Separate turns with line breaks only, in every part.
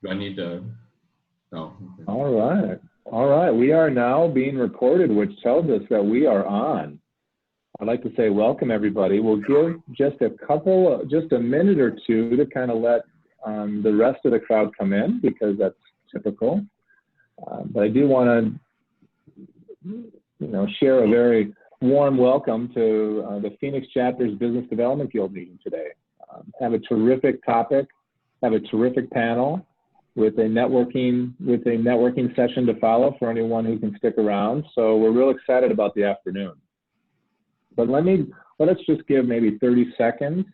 Do I need to? No. Okay.
All right. We are now being recorded, which tells us that we are on. I'd like to say welcome, everybody. We'll give just a minute or two to kind of let the rest of the crowd come in, because that's typical. But I do want to, share a very warm welcome to the Phoenix Chapter's Business Development Guild meeting today. Have a terrific topic, have a terrific panel with a networking session to follow for anyone who can stick around. So we're real excited about the afternoon. But let's just give maybe 30 seconds,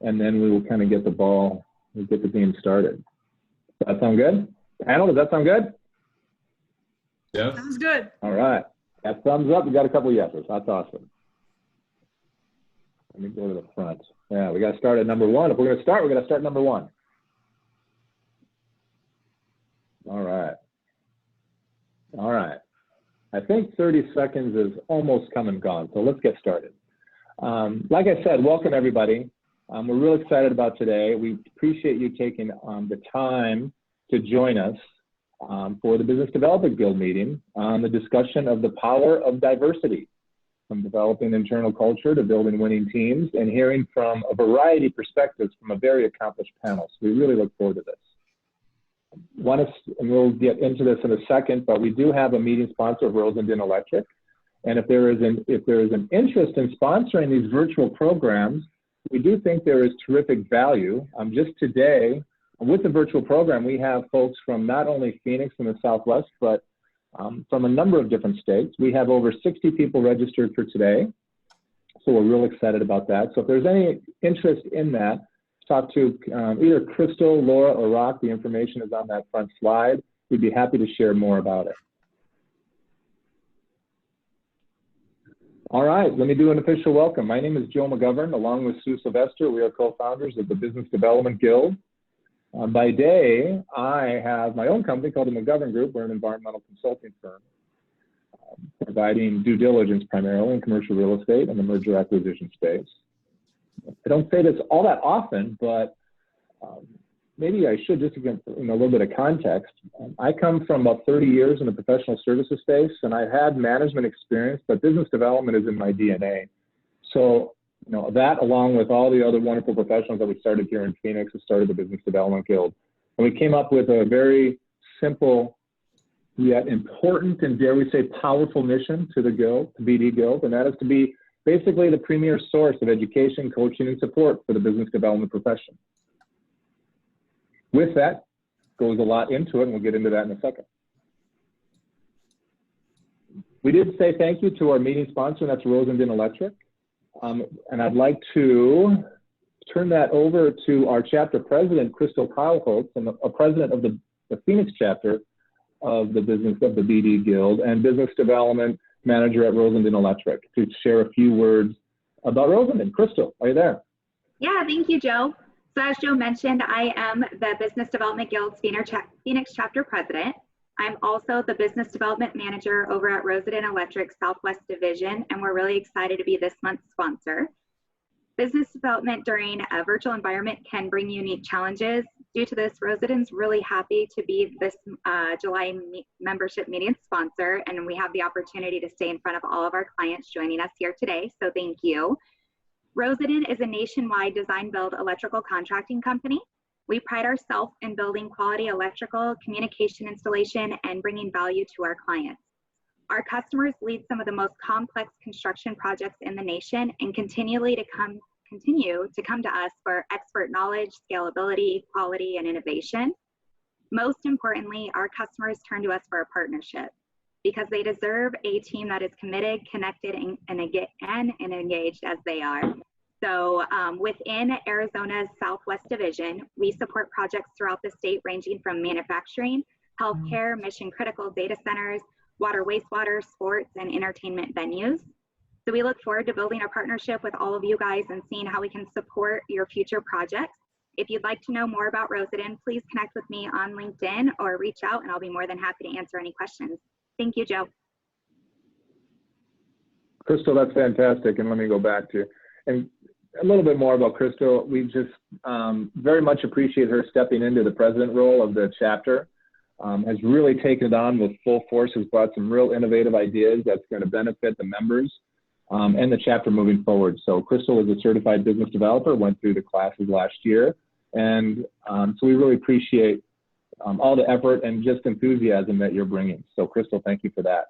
and then we will kind of get the game started. Does that sound good? Panel, does that sound good?
Yes.
Sounds good.
All right. That thumbs up. We got a couple of yeses. That's awesome. Let me go to the front. Yeah, we got to start at number one. If we're going to start, we're going to start number one. All right. All right. I think 30 seconds is almost come and gone, so let's get started. Like I said, welcome everybody. We're real excited about today. We appreciate you taking the time to join us for the Business Development Guild meeting on the discussion of the power of diversity, from developing internal culture to building winning teams, and hearing from a variety of perspectives from a very accomplished panel. So we really look forward to this. And we'll get into this in a second, but we do have a meeting sponsor of Rosendin Electric. And if there is an interest in sponsoring these virtual programs, we do think there is terrific value. Just today, with the virtual program, we have folks from not only Phoenix and the Southwest, but from a number of different states. We have over 60 people registered for today. So we're real excited about that. So if there's any interest in that, talk to either Crystal, Laura, or Rock. The information is on that front slide. We'd be happy to share more about it. All right, let me do an official welcome. My name is Joe McGovern. Along with Sue Sylvester, we are co-founders of the Business Development Guild. By day, I have my own company called the McGovern Group. We're an environmental consulting firm, providing due diligence primarily in commercial real estate and the merger acquisition space. I don't say this all that often, but maybe I should, just to give a little bit of context. I come from about 30 years in the professional services space, and I've had management experience, but business development is in my DNA. So, that, along with all the other wonderful professionals that we started here in Phoenix, we started the Business Development Guild. And we came up with a very simple yet important and, dare we say, powerful mission to the Guild, the BD Guild, and that is to be basically the premier source of education, coaching, and support for the business development profession. With that goes a lot into it, and we'll get into that in a second. We did say thank you to our meeting sponsor, and that's Rosendin Electric. And I'd like to turn that over to our chapter president, Crystal Kyle-Holtz, and a president of the Phoenix chapter of the BD Guild, and business development manager at Rosendin Electric, to share a few words about Rosendin. Crystal, are you there?
Yeah, thank you, Joe. So as Joe mentioned, I am the Business Development Guild's Phoenix chapter president. I'm also the business development manager over at Rosendin Electric Southwest Division, and we're really excited to be this month's sponsor. Business development during a virtual environment can bring unique challenges. Due to this, Rosendin's really happy to be this July membership meeting sponsor, and we have the opportunity to stay in front of all of our clients joining us here today, so thank you. Rosendin is a nationwide design-build electrical contracting company. We pride ourselves in building quality electrical, communication installation, and bringing value to our clients. Our customers lead some of the most complex construction projects in the nation and continue to come to us for expert knowledge, scalability, quality, and innovation. Most importantly, our customers turn to us for a partnership because they deserve a team that is committed, connected, and engaged as they are. So within Arizona's Southwest Division, we support projects throughout the state ranging from manufacturing, healthcare, mission critical data centers, water, wastewater, sports, and entertainment venues. So we look forward to building a partnership with all of you guys and seeing how we can support your future projects. If you'd like to know more about Rosendin, please connect with me on LinkedIn or reach out, and I'll be more than happy to answer any questions. Thank you, Joe.
Crystal, that's fantastic. And let me go back to, and a little bit more about Crystal. We just very much appreciate her stepping into the president role of the chapter. Has really taken it on with full force, has brought some real innovative ideas that's going to benefit the members and the chapter moving forward. So Crystal is a certified business developer, went through the classes last year. And so we really appreciate all the effort and just enthusiasm that you're bringing. So Crystal, thank you for that.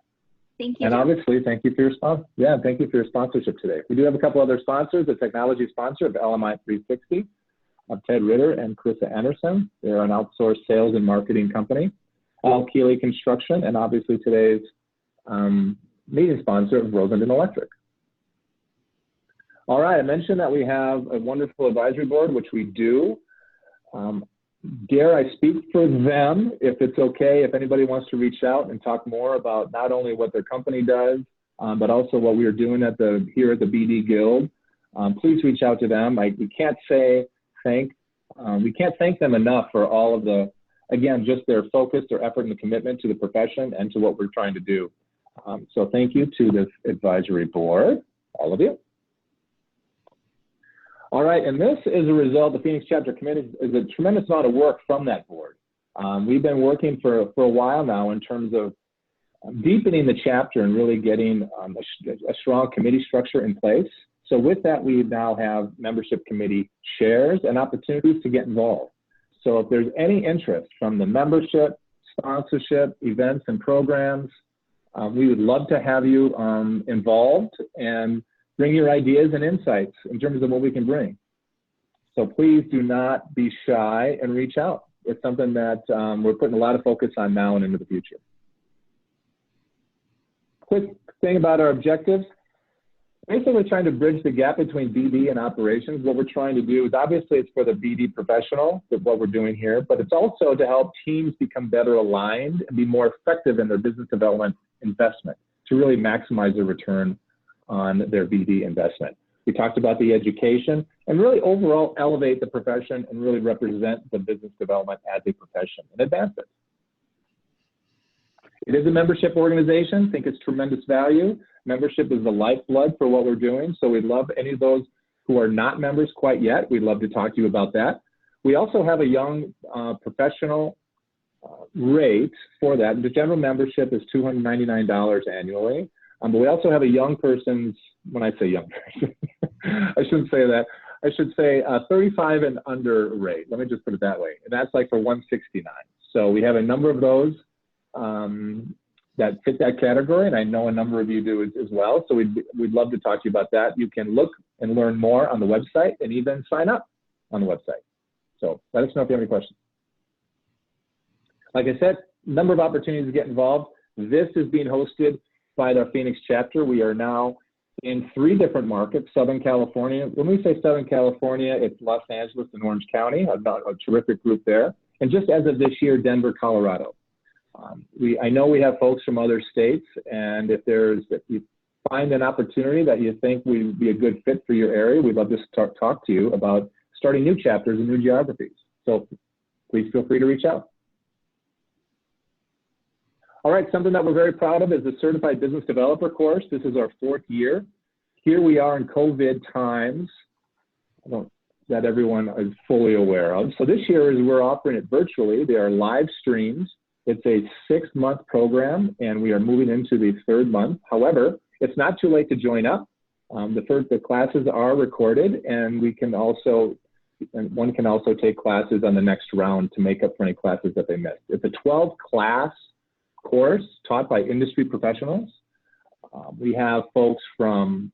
Thank you.
And obviously, thank you for your thank you for your sponsorship today. We do have a couple other sponsors, the technology sponsor of LMI 360, of Ted Ritter and Carissa Anderson. They're an outsourced sales and marketing company. Al Keeley Construction, and obviously today's meeting sponsor of Rosendin Electric. All right, I mentioned that we have a wonderful advisory board, which we do. Dare I speak for them, if it's okay, if anybody wants to reach out and talk more about not only what their company does, but also what we are doing here at the BD Guild. Please reach out to them. We can't thank them enough for all of the, again, just their focus, their effort, and the commitment to the profession and to what we're trying to do. So thank you to this advisory board, all of you. All right, and this is a result, the Phoenix Chapter Committee is a tremendous amount of work from that board. We've been working for a while now in terms of deepening the chapter and really getting a strong committee structure in place. So with that, we now have membership committee chairs and opportunities to get involved. So if there's any interest from the membership, sponsorship, events, and programs, we would love to have you involved and bring your ideas and insights in terms of what we can bring. So please do not be shy and reach out. It's something that we're putting a lot of focus on now and into the future. Quick thing about our objectives. Basically, we're trying to bridge the gap between BD and operations. What we're trying to do is, obviously, it's for the BD professional, with what we're doing here, but it's also to help teams become better aligned and be more effective in their business development investment to really maximize their return on their BD investment. We talked about the education and really overall elevate the profession and really represent the business development as a profession and advance it. It is a membership organization. I think it's tremendous value. Membership is the lifeblood for what we're doing. So we'd love any of those who are not members quite yet. We'd love to talk to you about that. We also have a young professional rate for that. The general membership is $299 annually. But we also have a young person's, when I say young person, I shouldn't say that. I should say 35 and under rate. Let me just put it that way. And that's like for $169. So we have a number of those that fit that category, and I know a number of you do as well. So we'd love to talk to you about that. You can look and learn more on the website and even sign up on the website. So let us know if you have any questions. Like I said, number of opportunities to get involved. This is being hosted by our Phoenix chapter. We are now in 3 different markets, Southern California. When we say Southern California, it's Los Angeles and Orange County, a terrific group there. And just as of this year, Denver, Colorado. I know we have folks from other states, and if you find an opportunity that you think would be a good fit for your area, we'd love to talk to you about starting new chapters and new geographies. So please feel free to reach out. All right, something that we're very proud of is the Certified Business Developer course. This is our 4th year. Here we are in COVID times that everyone is fully aware of. So this year we're offering it virtually. They are live streams. It's a 6-month program, and we are moving into the 3rd month. However, it's not too late to join up. The classes are recorded, and one can also take classes on the next round to make up for any classes that they missed. It's a 12-class course taught by industry professionals. We have folks from,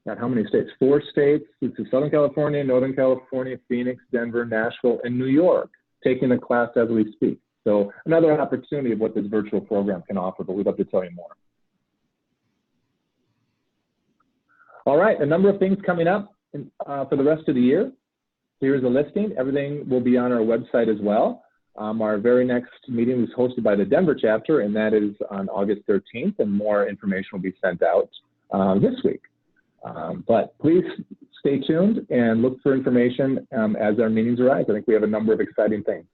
how many states? 4 states. It's Southern California, Northern California, Phoenix, Denver, Nashville, and New York taking the class as we speak. So another opportunity of what this virtual program can offer, but we'd love to tell you more. All right, a number of things coming up for the rest of the year. Here's a listing. Everything will be on our website as well. Our very next meeting is hosted by the Denver chapter, and that is on August 13th, and more information will be sent out this week. But please stay tuned and look for information as our meetings arise. I think we have a number of exciting things.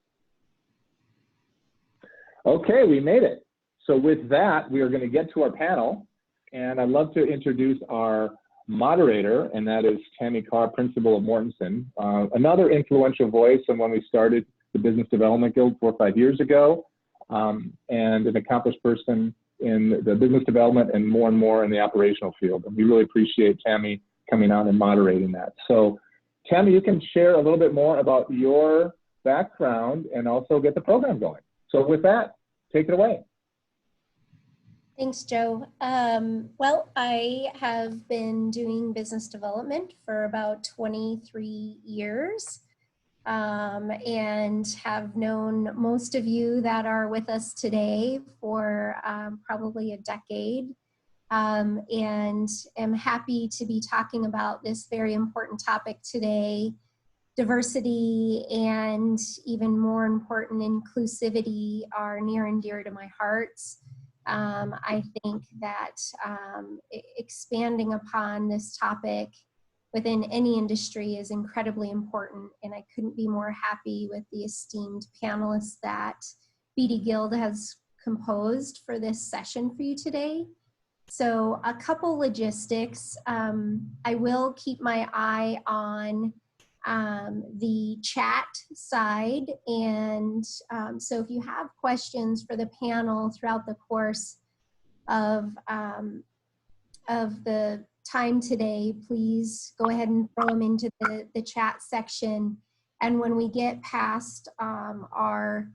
Okay, we made it. So with that, we are going to get to our panel, and I'd love to introduce our moderator, and that is Tammy Carr, principal of Mortensen, another influential voice on when we started the Business Development Guild 4 or 5 years ago, and an accomplished person in the business development and more in the operational field. And we really appreciate Tammy coming on and moderating that. So Tammy, you can share a little bit more about your background and also get the program going. So with that, take it away.
Thanks, Joe. Well, I have been doing business development for about 23 years and have known most of you that are with us today for probably a decade, and am happy to be talking about this very important topic today. Diversity and, even more important, inclusivity are near and dear to my hearts. I think that expanding upon this topic within any industry is incredibly important, and I couldn't be more happy with the esteemed panelists that BD Guild has composed for this session for you today. So a couple logistics. I will keep my eye on the chat side, and so if you have questions for the panel throughout the course of the time today, please go ahead and throw them into the chat section, and when we get past our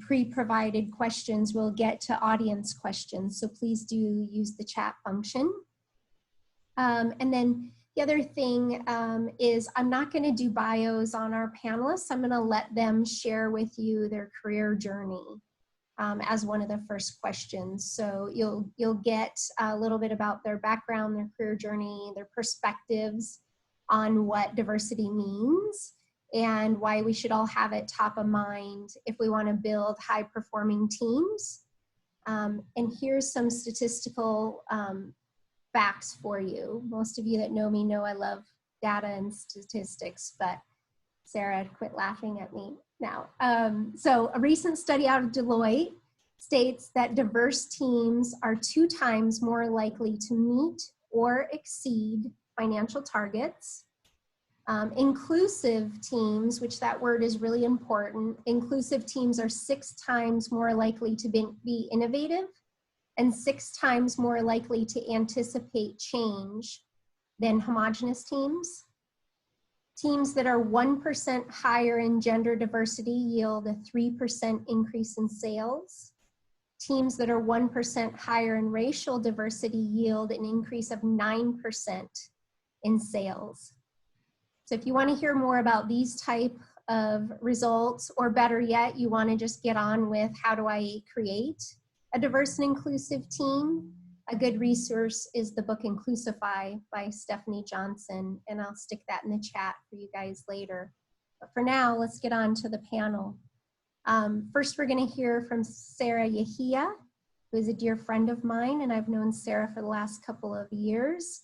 pre-provided questions, we'll get to audience questions, so please do use the chat function. And then the other thing is I'm not going to do bios on our panelists. I'm going to let them share with you their career journey as one of the first questions. So you'll get a little bit about their background, their career journey, their perspectives on what diversity means and why we should all have it top of mind if we want to build high-performing teams. And here's some statistical facts for you. Most of you that know me know I love data and statistics, but Sarah, quit laughing at me now. So a recent study out of Deloitte states that diverse teams are 2 times more likely to meet or exceed financial targets. Inclusive teams, which that word is really important, inclusive teams are 6 times more likely to be innovative and 6 times more likely to anticipate change than homogeneous teams. Teams that are 1% higher in gender diversity yield a 3% increase in sales. Teams that are 1% higher in racial diversity yield an increase of 9% in sales. So if you want to hear more about these type of results, or better yet, you want to just get on with how do I create a diverse and inclusive team, a good resource is the book Inclusify by Stephanie Johnson, and I'll stick that in the chat for you guys later. But for now, let's get on to the panel. First, we're going to hear from Sarah Yahia, who is a dear friend of mine, and I've known Sarah for the last couple of years.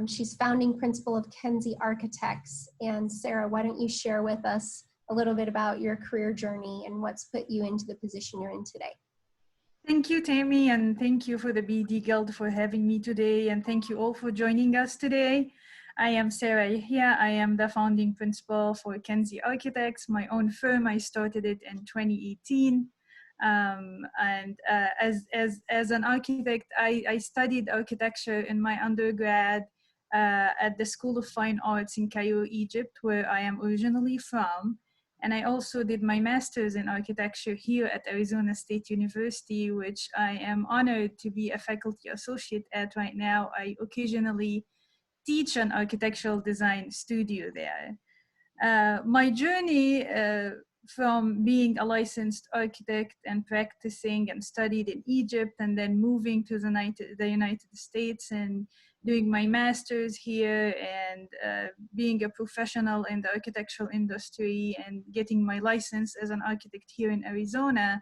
She's founding principal of Kenzie Architects. And Sarah, why don't you share with us a little bit about your career journey and what's put you into the position you're in today?
Thank you, Tammy, and thank you for the BD Guild for having me today, and thank you all for joining us today. I am Sarah Yahia. I am the founding principal for Kenzie Architects, my own firm. I started it in 2018. As an architect, I studied architecture in my undergrad at the School of Fine Arts in Cairo, Egypt, where I am originally from. And I also did my master's in architecture here at Arizona State University, which I am honored to be a faculty associate at right now. I occasionally teach an architectural design studio there. My journey from being a licensed architect and practicing and studied in Egypt, and then moving to the United States and doing my master's here, and being a professional in the architectural industry and getting my license as an architect here in Arizona,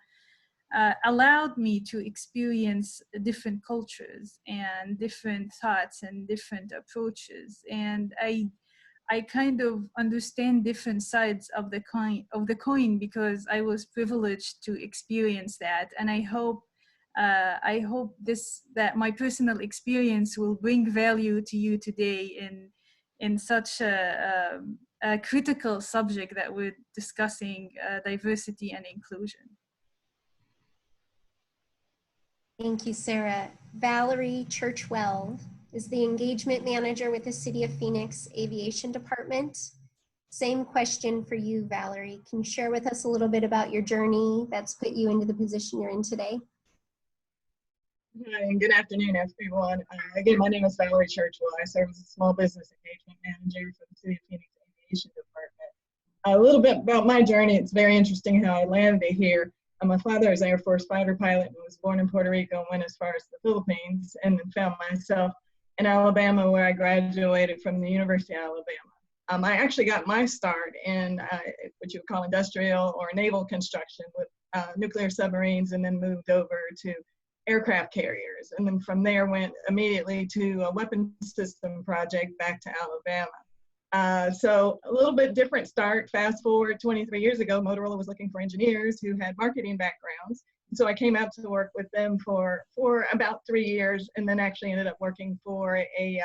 allowed me to experience different cultures and different thoughts and different approaches. And I kind of understand different sides of the coin because I was privileged to experience that. And I hope I hope that my personal experience will bring value to you today in such a critical subject that we're discussing, diversity and inclusion.
Thank you, Sarah. Valerie Churchwell is the engagement manager with the City of Phoenix Aviation Department. Same question for you, Valerie. Can you share with us a little bit about your journey that's put you into the position you're in today?
Hi, and good afternoon, everyone. Again, my name is Valerie Churchwell. I serve as a small business engagement manager for the City of Phoenix Aviation Department. A little bit about my journey. It's very interesting how I landed here. My father is an Air Force fighter pilot and was born in Puerto Rico and went as far as the Philippines, and then found myself in Alabama, where I graduated from the University of Alabama. I actually got my start in what you would call industrial or naval construction with nuclear submarines, and then moved over to aircraft carriers. And then from there went immediately to a weapons system project back to Alabama. So a little bit different start. Fast forward 23 years ago, Motorola was looking for engineers who had marketing backgrounds. So I came out to work with them for about 3 years, and then actually ended up working for a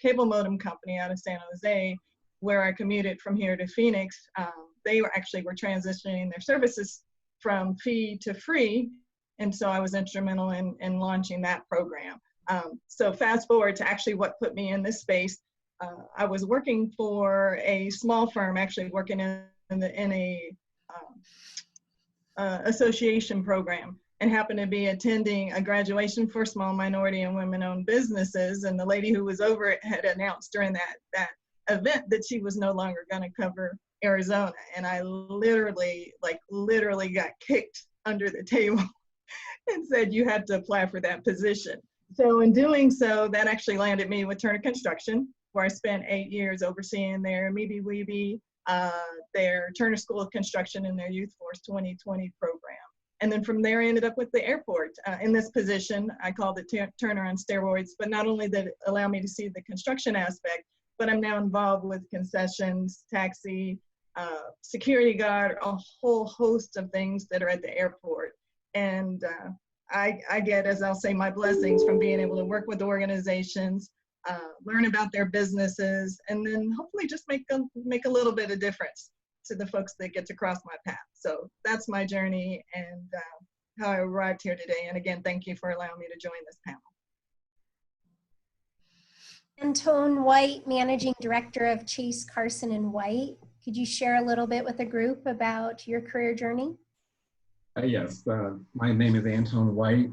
cable modem company out of San Jose, where I commuted from here to Phoenix. They were transitioning their services from fee to free. And so I was instrumental in launching that program. So fast forward to actually what put me in this space. I was working for a small firm, actually working in a association program, and happened to be attending a graduation for small minority and women-owned businesses. And the lady who was over it had announced during that event that she was no longer going to cover Arizona. And I literally got kicked under the table and said, you had to apply for that position. So in doing so, that actually landed me with Turner Construction, where I spent 8 years overseeing their Meeby-Weeby, their Turner School of Construction, and their Youth Force 2020 program. And then from there, I ended up with the airport. In this position, I called it Turner on steroids, but not only did it allow me to see the construction aspect, but I'm now involved with concessions, taxi, security guard, a whole host of things that are at the airport. And I get, as I'll say, my blessings from being able to work with organizations, learn about their businesses, and then hopefully just make a little bit of difference to the folks that get to cross my path. So that's my journey and how I arrived here today. And again, thank you for allowing me to join this panel.
Antone White, Managing Director of Chase Carson & White. Could you share a little bit with the group about your career journey?
Yes, my name is Antone White.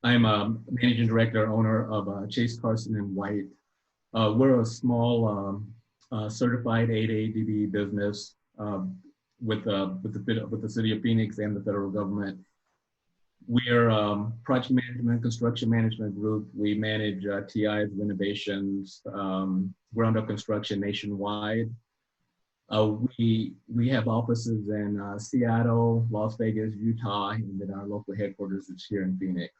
I'm a managing director, owner of Chase Carson & White. We're a small certified 8A DB business with the City of Phoenix and the federal government. We're project management, construction management group. We manage TIs, renovations, ground up construction nationwide. We have offices in Seattle, Las Vegas, Utah, and then our local headquarters is here in Phoenix.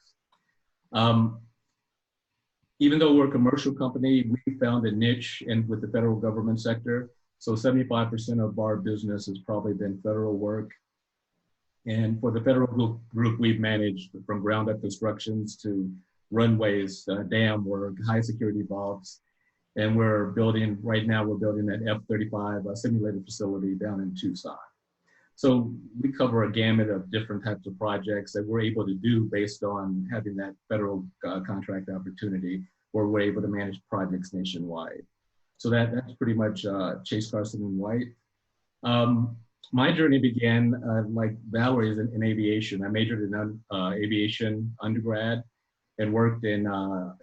Even though we're a commercial company, we found a niche with the federal government sector. So 75% of our business has probably been federal work. And for the federal group, we've managed from ground up constructions to runways, dam work, high security vaults. And right now we're building that F-35 simulated facility down in Tucson. So we cover a gamut of different types of projects that we're able to do based on having that federal contract opportunity, where we're able to manage projects nationwide. So that's pretty much Chase Carson & White. My journey began, like Valerie's, in aviation. I majored in aviation undergrad and worked in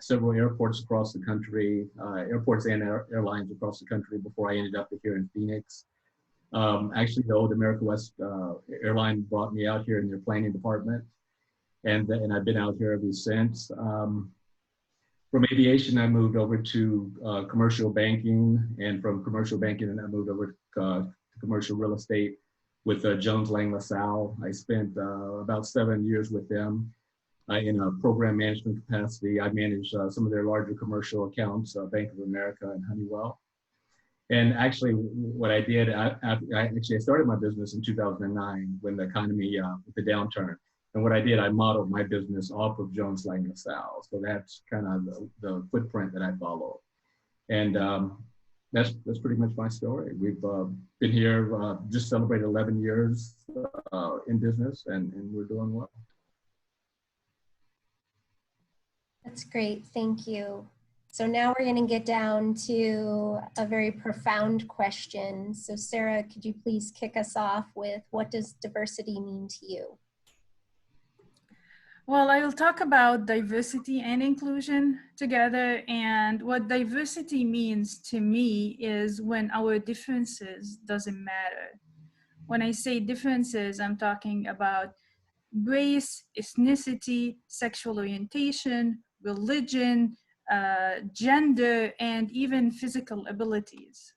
several airports across the country, airports and airlines across the country before I ended up here in Phoenix. Actually, the old America West airline brought me out here in their planning department, and I've been out here ever since. From aviation, I moved over to commercial banking, and from commercial banking, I moved over to commercial real estate with Jones Lang LaSalle. I spent about 7 years with them in a program management capacity. I managed some of their larger commercial accounts, Bank of America and Honeywell. And actually, what I did, I started my business in 2009 when the economy, with the downturn. And what I did, I modeled my business off of Jones Lang LaSalle. So that's kind of the footprint that I followed. And that's pretty much my story. We've been here, just celebrated 11 years in business, and we're doing well.
That's great, thank you. So now we're gonna get down to a very profound question. So Sarah, could you please kick us off with what does diversity mean to you?
Well, I will talk about diversity and inclusion together. And what diversity means to me is when our differences doesn't matter. When I say differences, I'm talking about race, ethnicity, sexual orientation, religion, gender, and even physical abilities.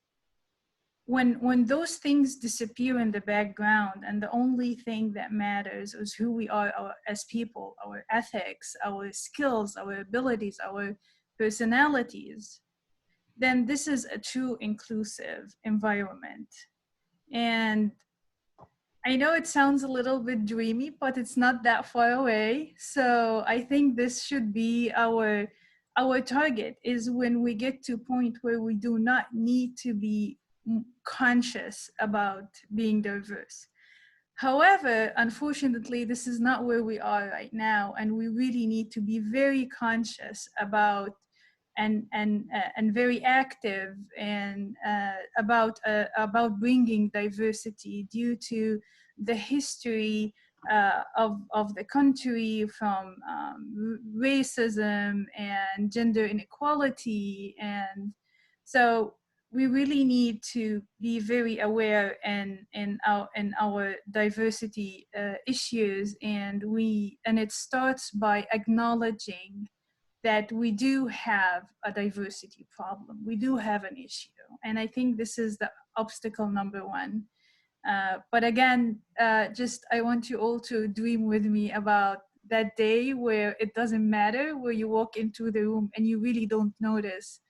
When those things disappear in the background and the only thing that matters is who we are as people, our ethics, our skills, our abilities, our personalities, then this is a true inclusive environment. And I know it sounds a little bit dreamy, but it's not that far away. So I think this should be our target, is when we get to a point where we do not need to be conscious about being diverse. However, unfortunately, this is not where we are right now, and we really need to be very conscious about and very active and about bringing diversity due to the history of the country, from racism and gender inequality. And so we really need to be very aware in our diversity issues, and it starts by acknowledging that we do have a diversity problem. We do have an issue. And I think this is the obstacle number one. But again, I want you all to dream with me about that day where it doesn't matter, where you walk into the room and you really don't notice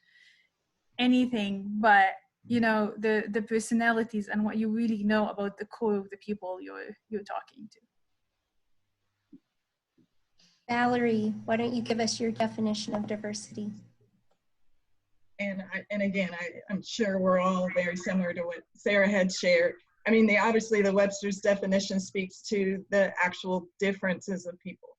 anything but, you know, the personalities and what you really know about the core of the people you're talking to.
Valerie, why don't you give us your definition of diversity?
And again, I'm sure we're all very similar to what Sarah had shared. I mean, obviously the Webster's definition speaks to the actual differences of people,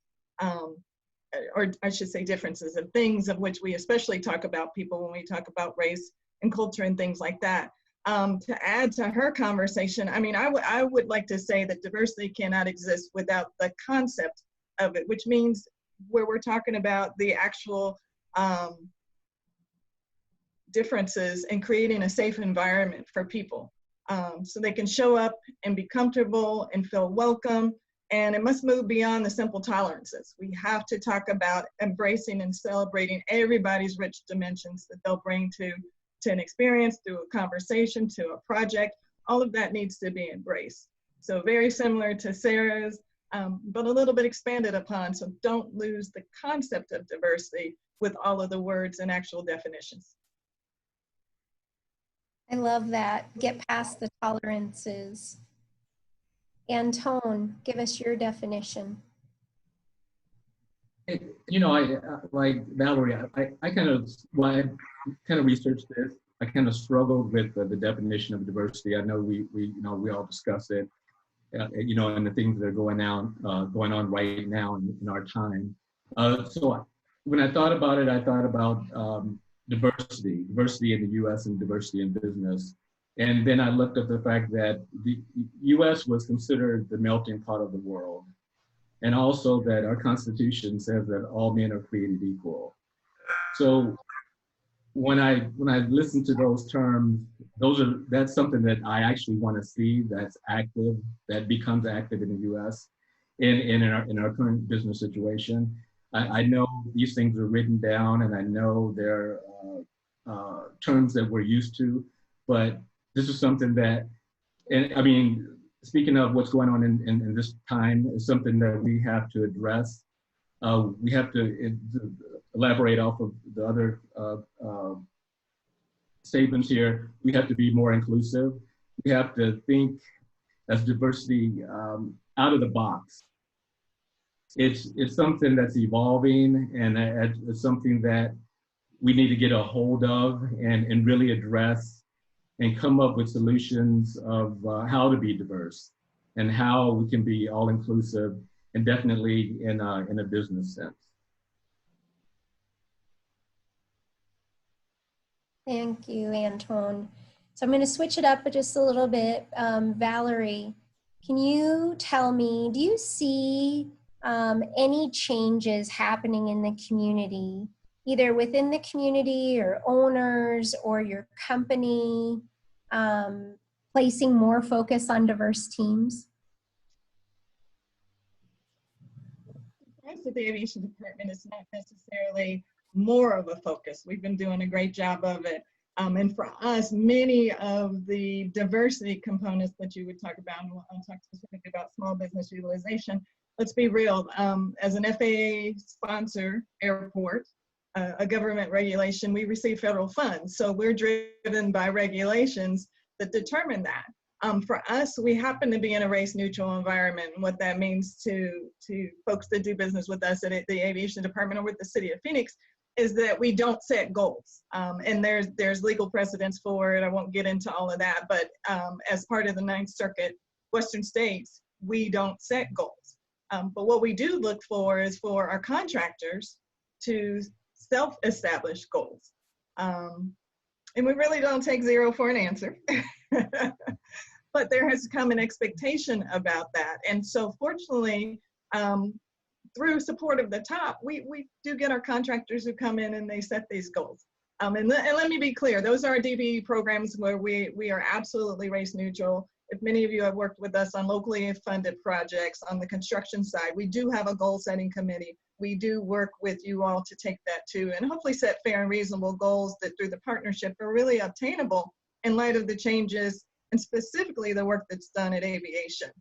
or I should say differences of things, of which we especially talk about people when we talk about race and culture and things like that. To add to her conversation, I mean, I would like to say that diversity cannot exist without the concept of it, which means where we're talking about the actual differences and creating a safe environment for people so they can show up and be comfortable and feel welcome. And it must move beyond the simple tolerances. We have to talk about embracing and celebrating everybody's rich dimensions that they'll bring to an experience, through a conversation, to a project. All of that needs to be embraced. So very similar to Sarah's, but a little bit expanded upon. So don't lose the concept of diversity with all of the words and actual definitions.
I love that. Get past the tolerances. Antone, give us your definition.
You know, I like Valerie, I kind of, when I kind of researched this, I kind of struggled with the definition of diversity. I know we all discuss it, you know, and the things that are going on right now in our time. So when I thought about it, I thought about diversity in the U.S. and diversity in business. And then I looked at the fact that the U.S. was considered the melting pot of the world. And also that our Constitution says that all men are created equal. So when I listen to those terms, that's something that I actually want to see that's active, that becomes active in the U.S. in our current business situation. I know these things are written down, and I know they're terms that we're used to, but this is something that, and I mean, speaking of what's going on in this time, is something that we have to address. We have to elaborate off of the other statements here. We have to be more inclusive. We have to think as diversity out of the box. it's something that's evolving, and it's something that we need to get a hold of and really address and come up with solutions of how to be diverse and how we can be all inclusive, and definitely in a business sense.
Thank you, Antone. So I'm going to switch it up just a little bit. Valerie, can you tell me, do you see any changes happening in the community, either within the community or owners or your company, placing more focus on diverse teams?
For us at the aviation department, it's not necessarily more of a focus. We've been doing a great job of it. And for us, many of the diversity components that you would talk about, and I'll talk specifically about small business utilization. Let's be real, as an FAA sponsor airport, a government regulation, we receive federal funds. So we're driven by regulations that determine that. For us, we happen to be in a race neutral environment. And what that means to folks that do business with us at the aviation department or with the city of Phoenix is that we don't set goals. And there's legal precedents for it. I won't get into all of that, but as part of the Ninth Circuit, Western states, we don't set goals. But what we do look for is for our contractors to self-establish goals. And we really don't take zero for an answer. But there has come an expectation about that. And so fortunately, through support of the top, we do get our contractors who come in and they set these goals. And let me be clear, those are DBE programs where we are absolutely race neutral. If many of you have worked with us on locally funded projects on the construction side, we do have a goal setting committee. We do work with you all to take that too, and hopefully set fair and reasonable goals that through the partnership are really obtainable in light of the changes and specifically the work that's done at aviation.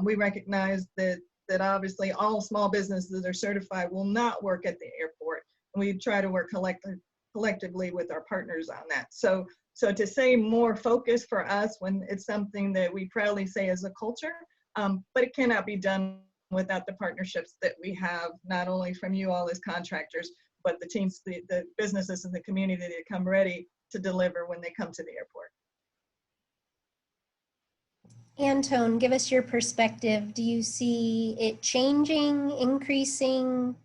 We recognize that obviously all small businesses that are certified will not work at the airport. And we try to work collectively with our partners on that. So to say more focus for us when it's something that we proudly say is a culture, but it cannot be done without the partnerships that we have, not only from you all as contractors, but the teams, the businesses in the community that come ready to deliver when they come to the airport.
Antone, give us your perspective. Do you see it changing, increasing?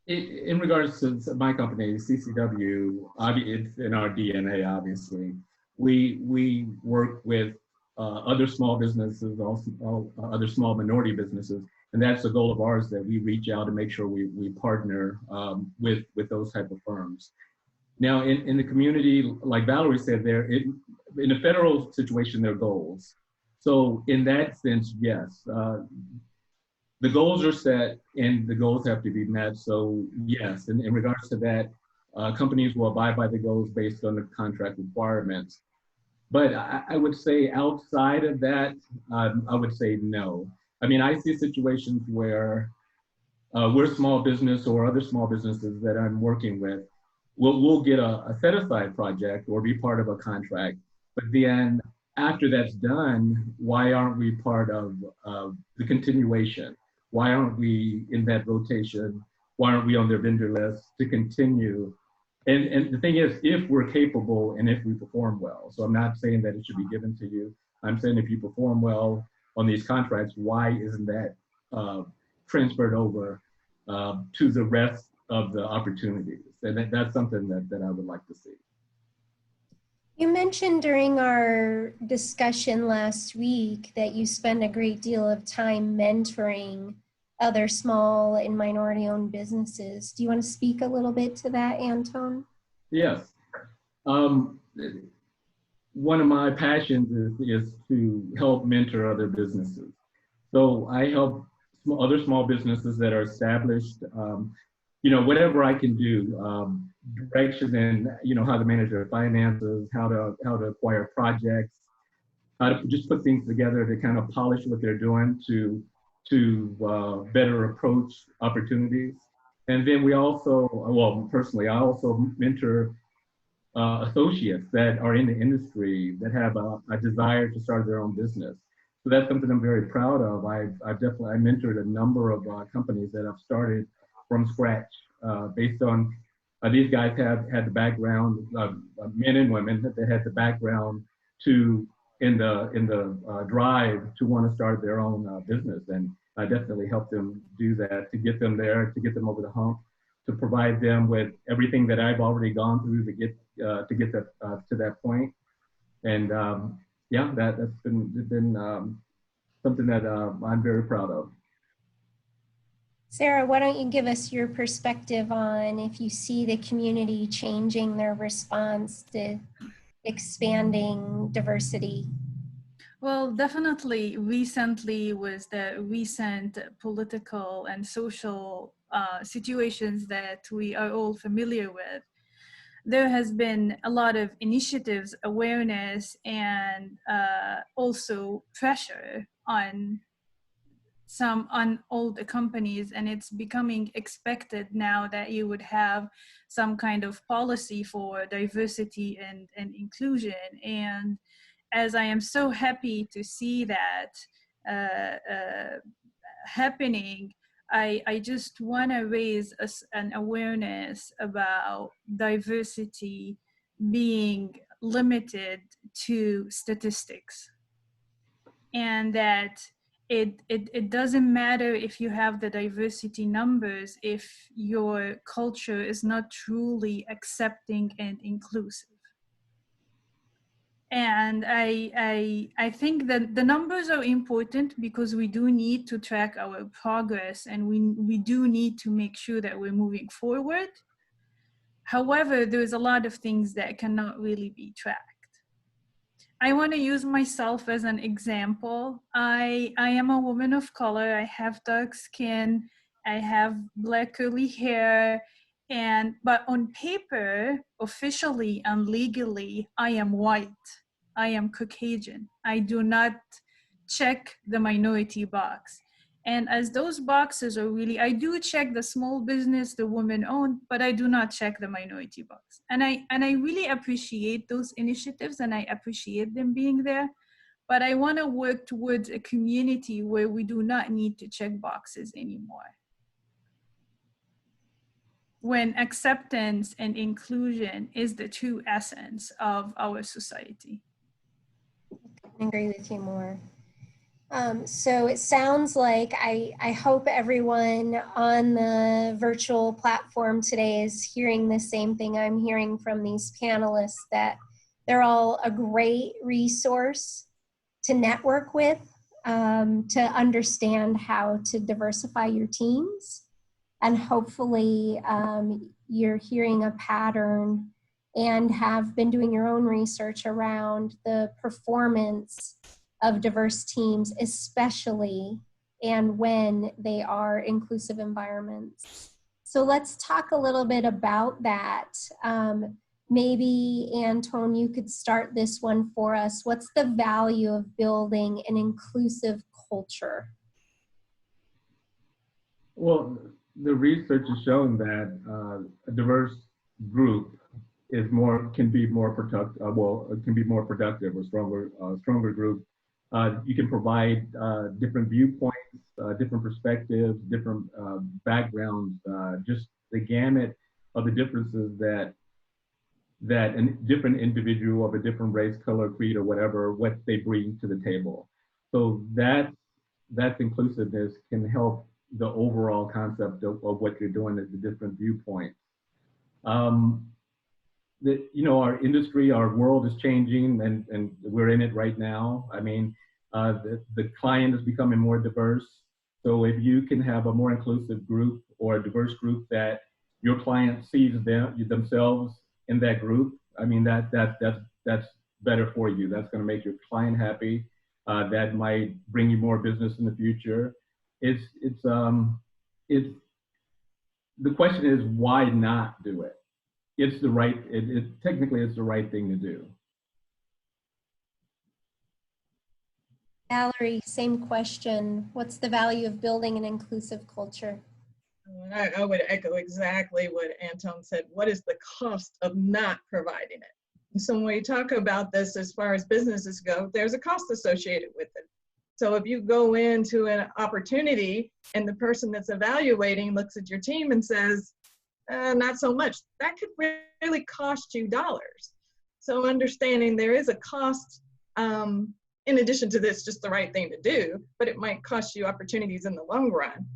In regards to my company, CCW, it's in our DNA, obviously. We work with other small businesses, also other small minority businesses, and that's the goal of ours, that we reach out and make sure we partner with those type of firms. Now, in the community, like Valerie said, in a federal situation, there are goals. So in that sense, yes, the goals are set and the goals have to be met. So yes, in regards to that, companies will abide by the goals based on the contract requirements. But I would say outside of that, I would say no. I mean, I see situations where we're small business or other small businesses that I'm working with, we'll get a set-aside project or be part of a contract. But then after that's done, why aren't we part of the continuation? Why aren't we in that rotation? Why aren't we on their vendor list to continue? And the thing is, if we're capable and if we perform well, so I'm not saying that it should be given to you. I'm saying if you perform well on these contracts, why isn't that transferred over to the rest of the opportunities? And that's something that I would like to see.
You mentioned during our discussion last week that you spend a great deal of time mentoring other small and minority-owned businesses. Do you want to speak a little bit to that, Antone?
Yes. One of my passions is to help mentor other businesses. So I help other small businesses that are established, whatever I can do, direction in, how to manage their finances, how to acquire projects, how to just put things together to kind of polish what they're doing to better approach opportunities. And then we also, well, personally, I also mentor associates that are in the industry that have a desire to start their own business. So that's something I'm very proud of. I've definitely, I mentored a number of companies that I've started from scratch based on, these guys have had the background, men and women, that they had the background to, in the drive to want to start their own business. And I definitely helped them do that, to get them there, to get them over the hump, to provide them with everything that I've already gone through to get that to that point. And yeah, that's been something that I'm very proud of.
Sarah, why don't you give us your perspective on if you see the community changing their response to expanding diversity?
Well, definitely recently, with the recent political and social situations that we are all familiar with, there has been a lot of initiatives, awareness, and also pressure on all the companies, and it's becoming expected now that you would have some kind of policy for diversity and inclusion. And as I am so happy to see that happening, I just want to raise an awareness about diversity being limited to statistics, and that it doesn't matter if you have the diversity numbers if your culture is not truly accepting and inclusive. And I think that the numbers are important because we do need to track our progress, and we do need to make sure that we're moving forward. However, there's a lot of things that cannot really be tracked. I want to use myself as an example. I am a woman of color. I have dark skin. I have black curly hair. But on paper, officially and legally, I am white. I am Caucasian. I do not check the minority box. And as those boxes are really, I do check the small business, the woman owned, but I do not check the minority box. And I really appreciate those initiatives, and I appreciate them being there. But I want to work towards a community where we do not need to check boxes anymore, when acceptance and inclusion is the true essence of our society.
I agree with you more. So it sounds like I hope everyone on the virtual platform today is hearing the same thing I'm hearing from these panelists, that they're all a great resource to network with, to understand how to diversify your teams. And hopefully you're hearing a pattern and have been doing your own research around the performance of diverse teams, especially and when they are inclusive environments. So let's talk a little bit about that. Maybe, Anton, you could start this one for us. What's the value of building an inclusive culture?
Well, the research has shown that a diverse group can be more productive. It can be more productive, or stronger group. You can provide different viewpoints, different perspectives, different backgrounds, just the gamut of the differences that a different individual of a different race, color, creed, or whatever, what they bring to the table. So that's inclusiveness can help the overall concept of what you're doing at the different viewpoints. Our industry, our world is changing, and we're in it right now. I mean, the client is becoming more diverse. So if you can have a more inclusive group, or a diverse group that your client sees themselves in that group, I mean, that's better for you. That's going to make your client happy. That might bring you more business in the future. The question is, why not do it? It's the right, technically it's the right thing to do.
Valerie, same question. What's the value of building an inclusive culture?
I would echo exactly what Anton said. What is the cost of not providing it? And so when we talk about this as far as businesses go, there's a cost associated with it. So if you go into an opportunity and the person that's evaluating looks at your team and says, not so much, that could really cost you dollars. So understanding there is a cost, in addition to this, just the right thing to do, but it might cost you opportunities in the long run.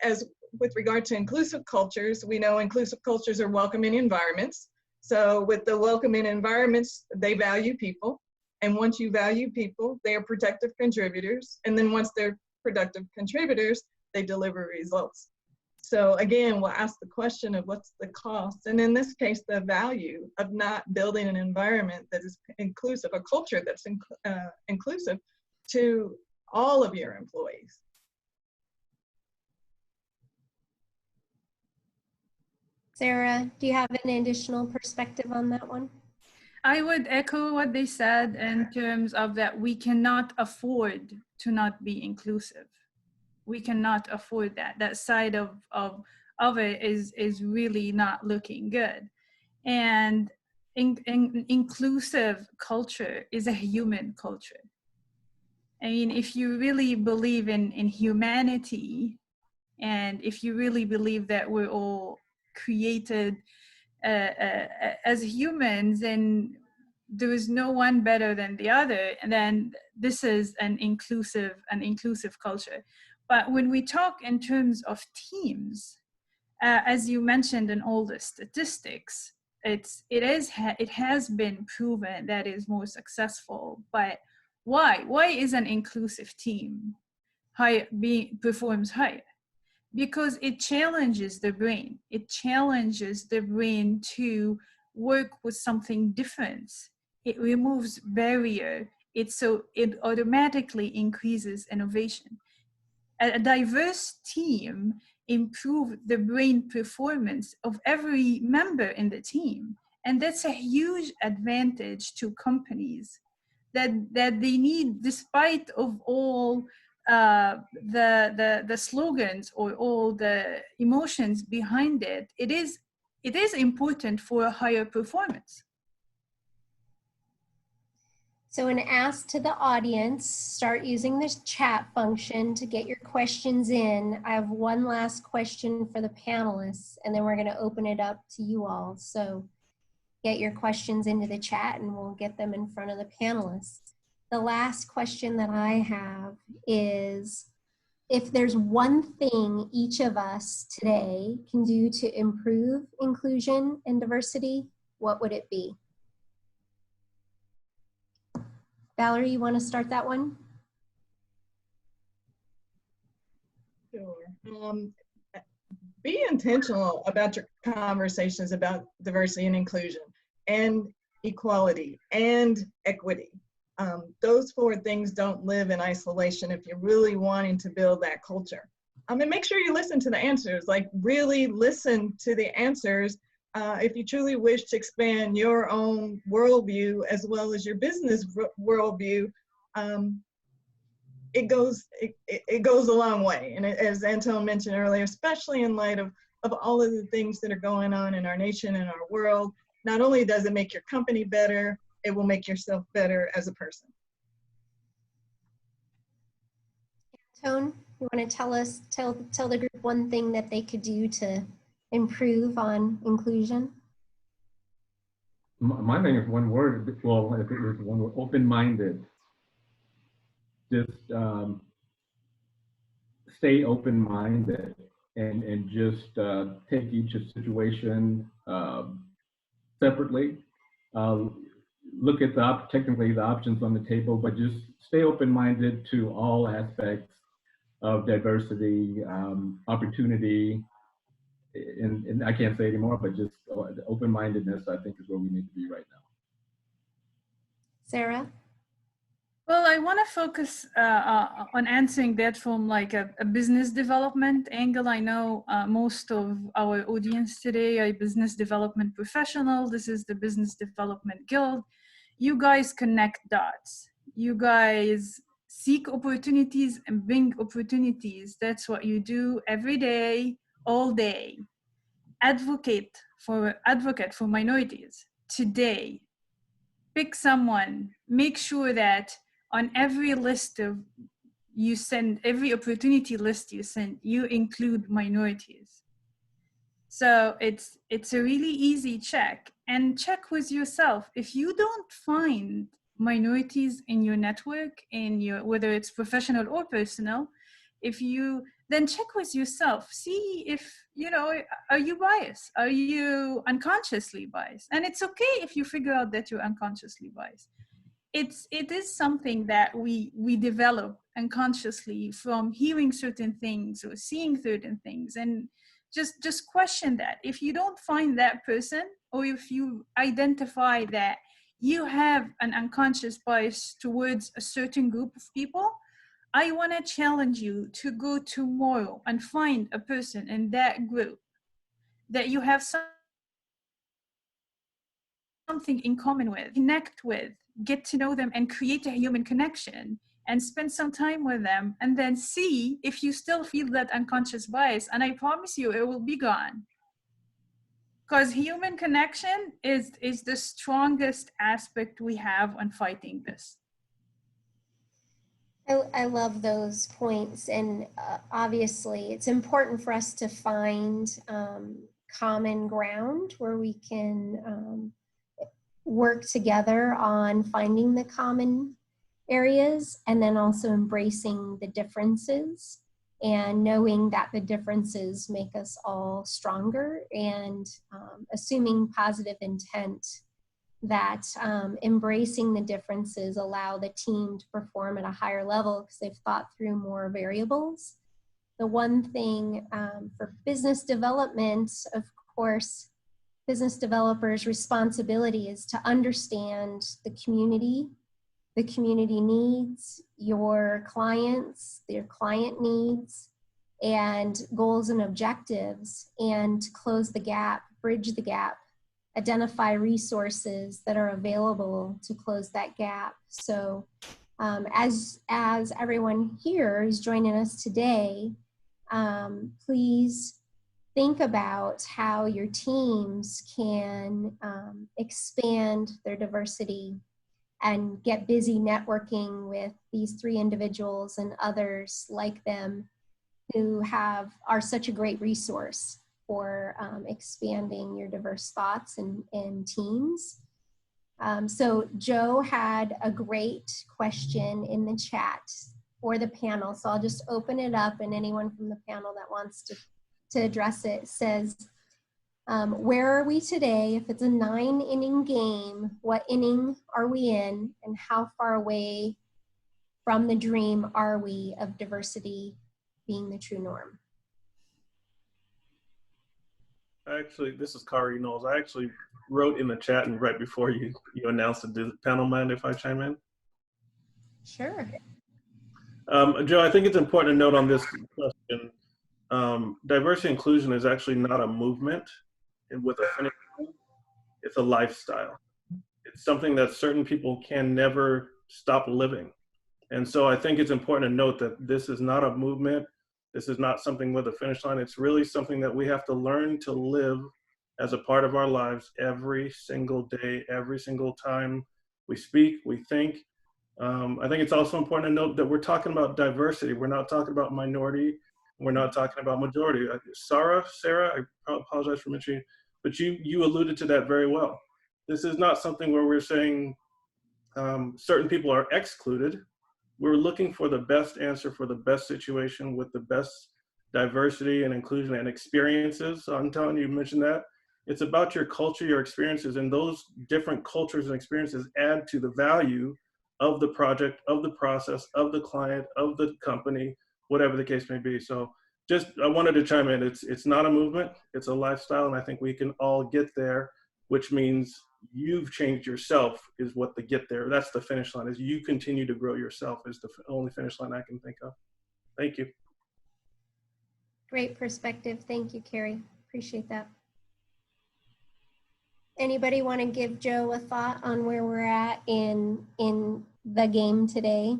As with regard to inclusive cultures, we know inclusive cultures are welcoming environments. So with the welcoming environments, they value people. And once you value people, they are productive contributors. And then once they're productive contributors, they deliver results. So again, we'll ask the question of what's the cost? And in this case, the value of not building an environment that is inclusive, a culture that's inclusive to all of your employees.
Sarah, do you have an additional perspective on that one?
I would echo what they said in terms of that we cannot afford to not be inclusive. We cannot afford that. That side of it is really not looking good. And inclusive culture is a human culture. I mean, if you really believe in humanity, and if you really believe that we're all created as humans, and there is no one better than the other, and then this is an inclusive culture. But when we talk in terms of teams, as you mentioned in all the statistics, it has been proven that is more successful. But why is an inclusive team performs higher? Because it challenges the brain. It challenges the brain to work with something different. It removes barrier. It automatically increases innovation. A diverse team improves the brain performance of every member in the team. And that's a huge advantage to companies that they need, despite of all the slogans or all the emotions behind it. It is important for a higher performance.
So an ask to the audience, start using this chat function to get your questions in. I have one last question for the panelists, and then we're going to open it up to you all. So get your questions into the chat and we'll get them in front of the panelists. The last question that I have is, if there's one thing each of us today can do to improve inclusion and diversity, what would it be? Valerie, you want to start that one?
Sure. Be intentional about your conversations about diversity and inclusion and equality and equity. Those four things don't live in isolation if you're really wanting to build that culture. And make sure you listen to the answers, like really listen to the answers. If you truly wish to expand your own worldview as well as your business worldview, it goes a long way. And as Anton mentioned earlier, especially in light of all of the things that are going on in our nation and our world, not only does it make your company better, it will make yourself better as a person.
Anton, you want to tell the group one thing that they could do to improve on inclusion?
My thing is one word. Well, if it was one word, open-minded. Just stay open-minded and just take each situation separately. Look at technically the options on the table, but just stay open-minded to all aspects of diversity, opportunity, and I can't say anymore, but just open-mindedness, I think, is where we need to be right now.
Sarah?
Well, I want to focus on answering that from like a business development angle. I know most of our audience today are business development professionals. This is the Business Development Guild. You guys connect dots. You guys seek opportunities and bring opportunities. That's what you do every day, all day. Advocate for minorities today. Pick someone. Make sure that on every list of you send, every opportunity list you send, you include minorities. So it's a really easy check, and check with yourself. If you don't find minorities in your network, in your, whether it's professional or personal, if you, then check with yourself, see if, you know, are you biased? Are you unconsciously biased? And it's okay if you figure out that you're unconsciously biased. It is something that we develop unconsciously from hearing certain things or seeing certain things, and just question that. If you don't find that person, or if you identify that you have an unconscious bias towards a certain group of people, I want to challenge you to go tomorrow and find a person in that group that you have something in common with, connect with, get to know them, and create a human connection, and spend some time with them, and then see if you still feel that unconscious bias. And I promise you, it will be gone. Because human connection is the strongest aspect we have on fighting this.
I love those points, and obviously it's important for us to find common ground where we can work together on finding the common areas, and then also embracing the differences and knowing that the differences make us all stronger, and assuming positive intent that embracing the differences allow the team to perform at a higher level because they've thought through more variables. The one thing for business development, of course, business developers' responsibility is to understand the community needs, your clients, their client needs, and goals and objectives, and close the gap, bridge the gap, identify resources that are available to close that gap. So as everyone here is joining us today, please think about how your teams can expand their diversity and get busy networking with these 3 individuals and others like them who are such a great resource for expanding your diverse thoughts and teams. So Joe had a great question in the chat for the panel. So I'll just open it up, and anyone from the panel that wants to address it says, where are we today? If it's a 9-inning game, what inning are we in, and how far away from the dream are we of diversity being the true norm?
Actually, this is Kari Knowles. I actually wrote in the chat, and right before you announced it, does the panel mind if I chime in?
Sure.
Joe, I think it's important to note on this question, diversity inclusion is actually not a movement with a finish line. It's a lifestyle. It's something that certain people can never stop living. And so I think it's important to note that this is not a movement. This is not something with a finish line. It's really something that we have to learn to live as a part of our lives every single day, every single time we speak, we think. I think it's also important to note that we're talking about diversity. We're not talking about minority. We're not talking about majority. Sarah, I apologize for mentioning, but you alluded to that very well. This is not something where we're saying certain people are excluded. We're looking for the best answer for the best situation with the best diversity and inclusion and experiences. So I'm telling you mentioned that. It's about your culture, your experiences, and those different cultures and experiences add to the value of the project, of the process, of the client, of the company, whatever the case may be. So I wanted to chime in. It's not a movement, it's a lifestyle, and I think we can all get there, which means you've changed yourself is what the get there. That's the finish line, is you continue to grow yourself is the only finish line I can think of. Thank you.
Great perspective. Thank you, Carrie. Appreciate that. Anybody want to give Joe a thought on where we're at in the game today?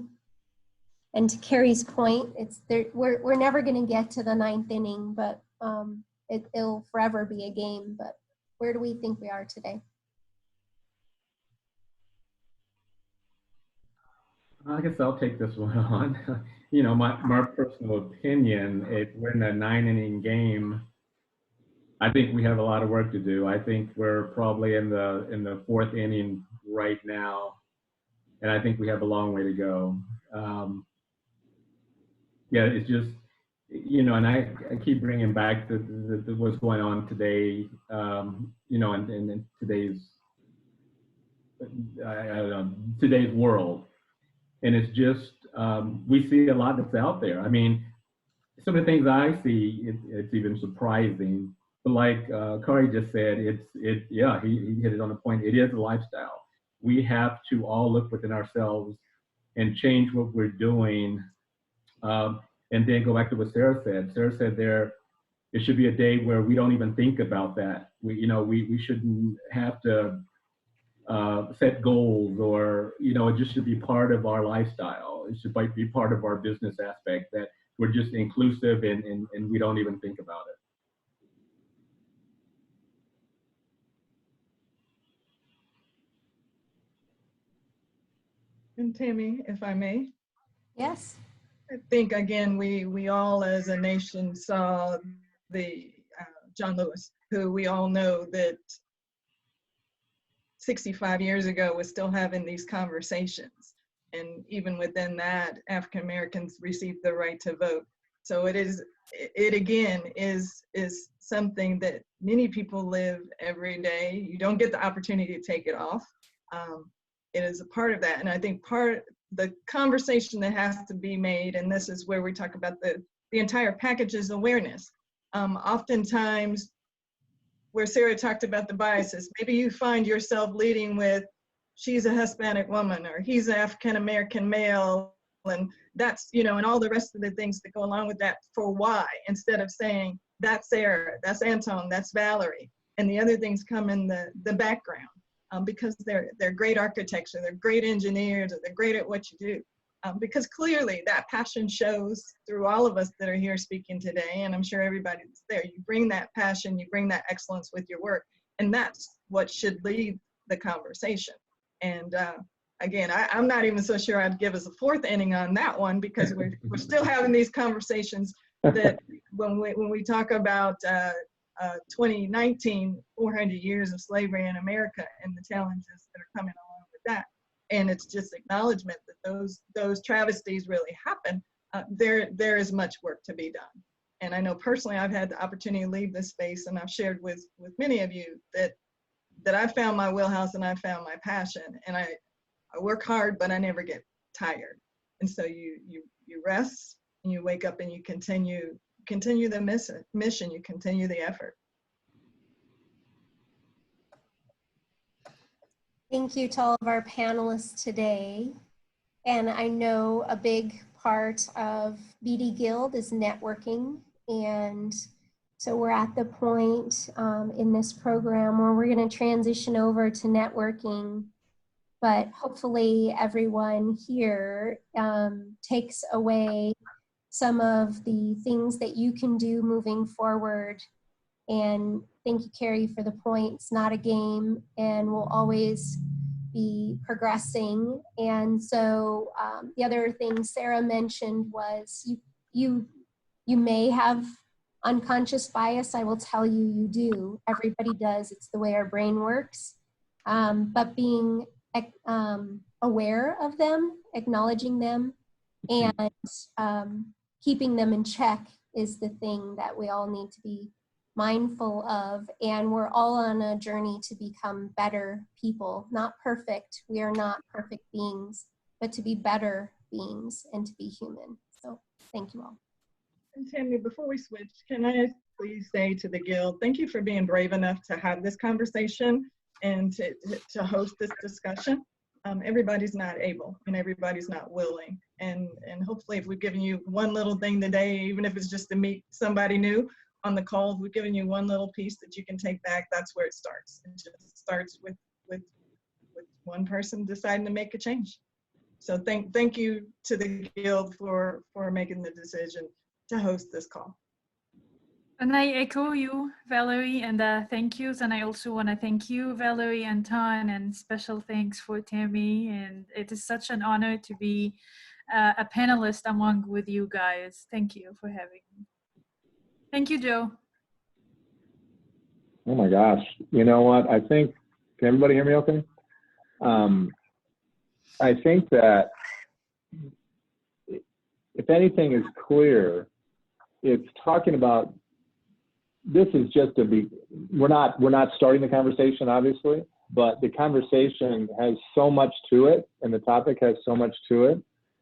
And to Carrie's point, we're never going to get to the 9th inning, but it'll forever be a game. But where do we think we are today?
I guess I'll take this one on. my personal opinion, if we're in a 9-inning game, I think we have a lot of work to do. I think we're probably in the 4th inning right now, and I think we have a long way to go. Yeah, it's just, and I keep bringing back what's going on today, in today's, I don't know, today's world. And it's just, we see a lot that's out there. I mean, some of the things I see, it's even surprising. But like Kari just said, yeah, he hit it on the point. It is a lifestyle. We have to all look within ourselves and change what we're doing. And then go back to what Sarah said. Sarah said it should be a day where we don't even think about that. We shouldn't have to set goals, or it just should be part of our lifestyle. It should be part of our business aspect, that we're just inclusive and we don't even think about it.
And Tammy, if I may.
Yes.
I think, again, we all as a nation saw the John Lewis, who we all know that 65 years ago was still having these conversations. And even within that, African Americans received the right to vote. So it again is something that many people live every day. You don't get the opportunity to take it off. It is a part of that. And I think the conversation that has to be made, and this is where we talk about the entire package, is awareness. Oftentimes, where Sarah talked about the biases, maybe you find yourself leading with, she's a Hispanic woman, or he's an African American male, and that's, and all the rest of the things that go along with that, for why, instead of saying, that's Sarah, that's Anton, that's Valerie, and the other things come in the background. Because they're great architecture, they're great engineers, or they're great at what you do. Because clearly that passion shows through all of us that are here speaking today, and I'm sure everybody that's there. You bring that passion, you bring that excellence with your work, and that's what should lead the conversation. And again, I'm not even so sure I'd give us a 4th inning on that one, because we're still having these conversations that when we talk about 2019, 400 years of slavery in America and the challenges that are coming along with that. And it's just acknowledgement that those travesties really happen. There is much work to be done. And I know personally, I've had the opportunity to leave this space, and I've shared with many of you that I found my wheelhouse and I found my passion. And I work hard, but I never get tired. And so you rest and you wake up and you continue the mission, you continue the effort.
Thank you to all of our panelists today. And I know a big part of BD Guild is networking. And so we're at the point in this program where we're going to transition over to networking. But hopefully everyone here takes away some of the things that you can do moving forward. And thank you, Carrie, for the point. It's not a game, and we'll always be progressing. And so the other thing Sarah mentioned was you may have unconscious bias. I will tell you, you do. Everybody does. It's the way our brain works. But being aware of them, acknowledging them, and keeping them in check is the thing that we all need to be mindful of. And we're all on a journey to become better people, not perfect. We are not perfect beings, but to be better beings and to be human. So thank you all.
And Tammy, before we switch, can I please say to the Guild, thank you for being brave enough to have this conversation and to host this discussion. Everybody's not able and everybody's not willing. And hopefully if we've given you one little thing today, even if it's just to meet somebody new on the call, if we've given you one little piece that you can take back, that's where it starts. It just starts with one person deciding to make a change. So thank you to the Guild for making the decision to host this call.
And I echo you, Valerie, and thank yous. And I also want to thank you, Valerie and Tan, and special thanks for Tammy. And it is such an honor to be a panelist among with you guys. Thank you for having me. Thank you, Joe.
Oh my gosh. You know what? I think, can everybody hear me okay? I think that if anything is clear, it's talking about, this is just we're not starting the conversation, obviously, but the conversation has so much to it, and the topic has so much to it.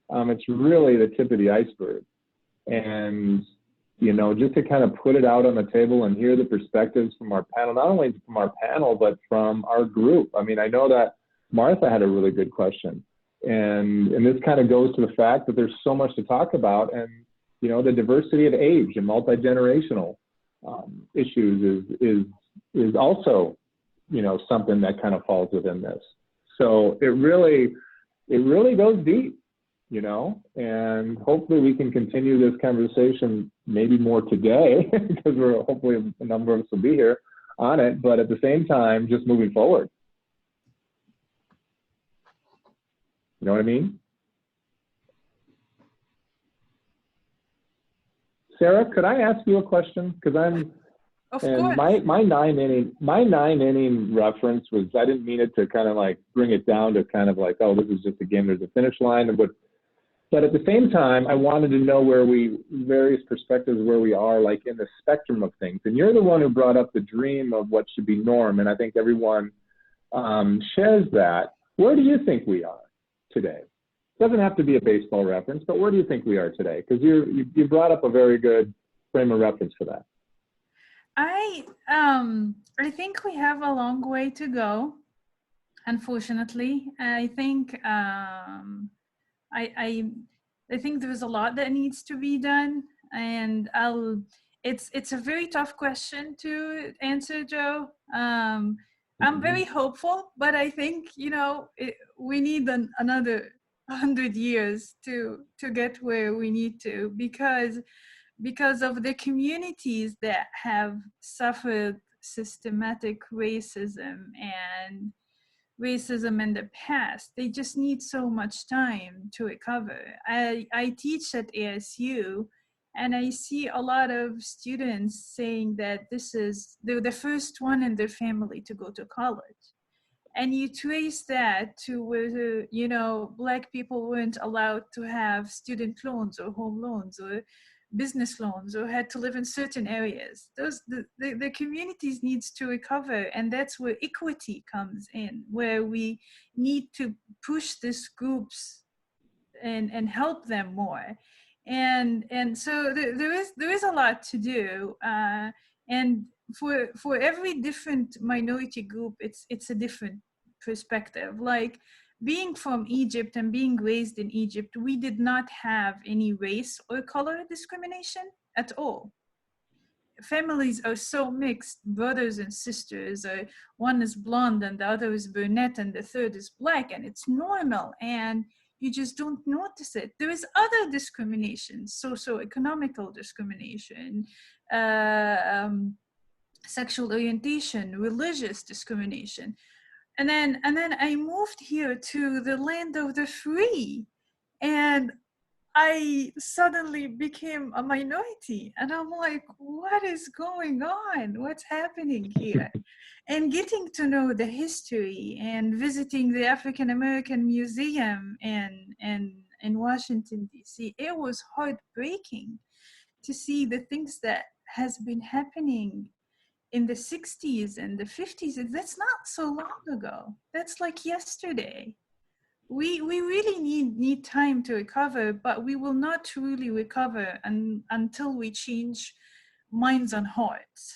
It's really the tip of the iceberg. And, you know, just to kind of put it out on the table and hear the perspectives from our panel, not only from our panel, but from our group. I mean, I know that Martha had a really good question. And this kind of goes to the fact that there's so much to talk about, and, you know, the diversity of age and multi-generational issues is also, you know, something that kind of falls within this. So it really goes deep, you know, and hopefully we can continue this conversation maybe more today because hopefully a number of us will be here on it, but at the same time, just moving forward. You know what I mean? Sarah, could I ask you a question? Because
Of course.
my nine inning reference was, I didn't mean it to kind of like bring it down to kind of like, oh, this is just a game, there's a finish line. But at the same time, I wanted to know various perspectives where we are like in the spectrum of things. And you're the one who brought up the dream of what should be norm. And I think everyone shares that. Where do you think we are today? Doesn't have to be a baseball reference, but where do you think we are today? Because you brought up a very good frame of reference for that.
I think we have a long way to go, unfortunately. I think I think there's a lot that needs to be done, and it's a very tough question to answer, Joe. I'm very hopeful, but I think, you know, we need another 100 years to get where we need to, because of the communities that have suffered systematic racism in the past. They just need so much time to recover. I teach at ASU, and I see a lot of students saying that they're the first one in their family to go to college. And you trace that to whether, you know, Black people weren't allowed to have student loans or home loans or business loans or had to live in certain areas. The communities needs to recover, and that's where equity comes in, where we need to push these groups and help them more. And so there is a lot to do, and for every different minority group, it's a different perspective. Like being from Egypt and being raised in Egypt, we did not have any race or color discrimination at all. Families are so mixed, brothers and sisters, or one is blonde and the other is brunette and the third is Black, and it's normal, and you just don't notice it. There is other discrimination, socio-economical discrimination, sexual orientation, religious discrimination. And then I moved here to the land of the free, and I suddenly became a minority, and I'm like, what is going on? What's happening here? And getting to know the history and visiting the African American Museum in Washington, D.C., it was heartbreaking to see the things that has been happening in the 60s and the 50s. That's not so long ago. That's like yesterday. We really need time to recover, but we will not truly recover until we change minds and hearts.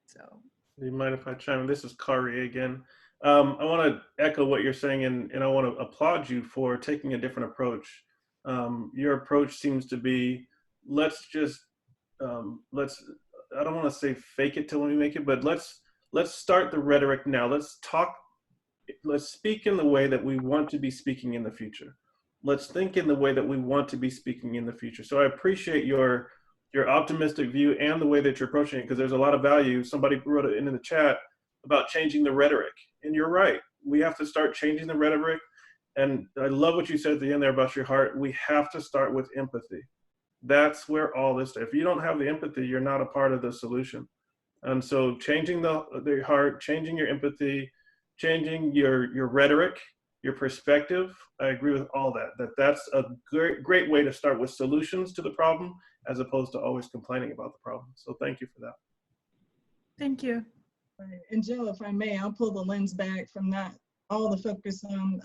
So.
Do you mind if I chime in? This is Kari again. I want to echo what you're saying, and I want to applaud you for taking a different approach. Your approach seems to be, I don't want to say fake it till we make it, but let's start the rhetoric now. Let's speak in the way that we want to be speaking in the future. Let's think in the way that we want to be speaking in the future. So I appreciate your optimistic view and the way that you're approaching it, because there's a lot of value. Somebody wrote it in the chat about changing the rhetoric, and you're right. We have to start changing the rhetoric And I love what you said at the end there about your heart. We have to start with empathy. That's where all this, if you don't have the empathy, you're not a part of the solution. And so changing the heart, changing your empathy, changing your rhetoric, your perspective, I agree with all that. That's a great way to start with solutions to the problem as opposed to always complaining about the problem. So thank you for that.
Thank you.
Right. And Jill, if I may, I'll pull the lens back from not all the focus on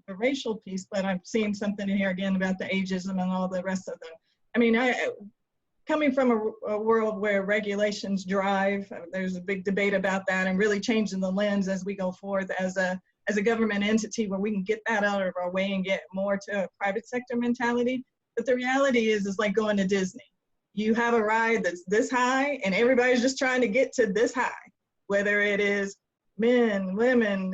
the racial piece, but I'm seeing something in here again about the ageism and all the rest of them. I mean, coming from a world where regulations drive, there's a big debate about that, and really changing the lens as we go forth as a government entity where we can get that out of our way and get more to a private sector mentality. But the reality is like going to Disney. You have a ride that's this high and everybody's just trying to get to this high, whether it is men, women,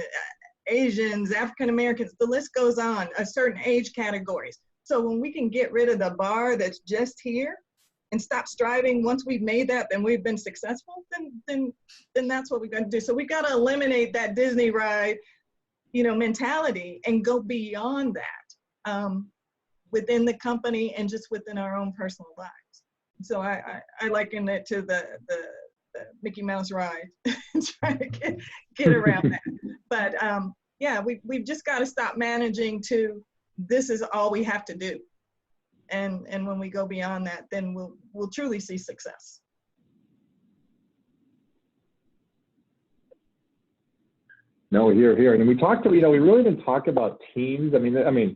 Asians, African Americans, the list goes on, a certain age categories. So when we can get rid of the bar that's just here and stop striving, once we've made that, then we've been successful, then that's what we got to do. So we got to eliminate that Disney ride, mentality and go beyond that within the company and just within our own personal lives. So I liken it to the Mickey Mouse ride, trying to get around that. But yeah, we've just got to stop managing to this is all we have to do. And when we go beyond that, then we'll truly see success.
No, here. And we talked, we really didn't talk about teams. I mean,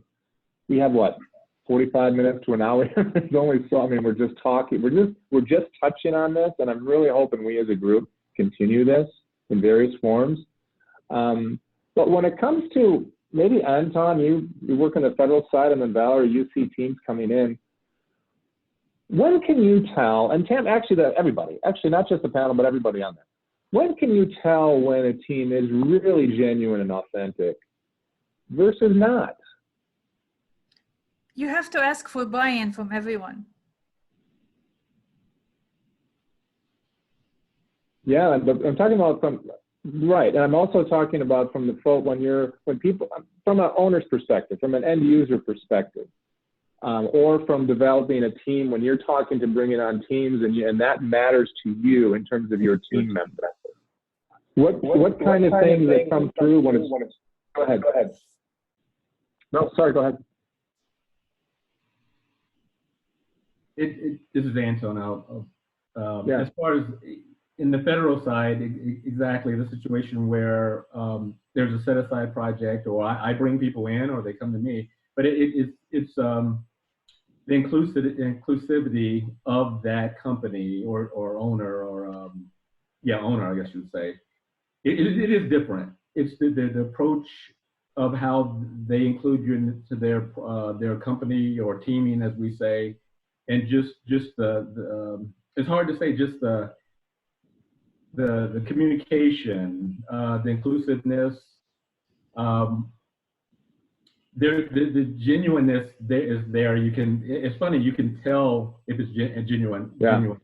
we have what, 45 minutes to an hour? It's only so, we're just talking, we're just touching on this, and I'm really hoping we as a group continue this in various forms. But when it comes to, maybe Anton, you work on the federal side, and then Valerie, you see teams coming in. When can you tell, and Tam, actually everybody, not just the panel, but everybody on there, when can you tell when a team is really genuine and authentic versus not?
You have to ask for buy-in from everyone.
Yeah, but I'm talking about right, and I'm also talking about from people, from an owner's perspective, from an end user perspective, or from developing a team, when you're talking to bringing on teams and that matters to you in terms of your team members. What kind of things that come through when it's, go ahead. No, sorry, go ahead.
This is Anton.
Yeah.
As far as in the federal side, exactly the situation where there's a set-aside project, or I bring people in, or they come to me. But it's the inclusivity of that company or owner, or owner, I guess you would say. It is different. It's the approach of how they include you into their company or teaming, as we say, and just the it's hard to say, just the communication, the inclusiveness, the genuineness there is there. It's funny, you can tell if it's genuine.
Yeah.
Genuine.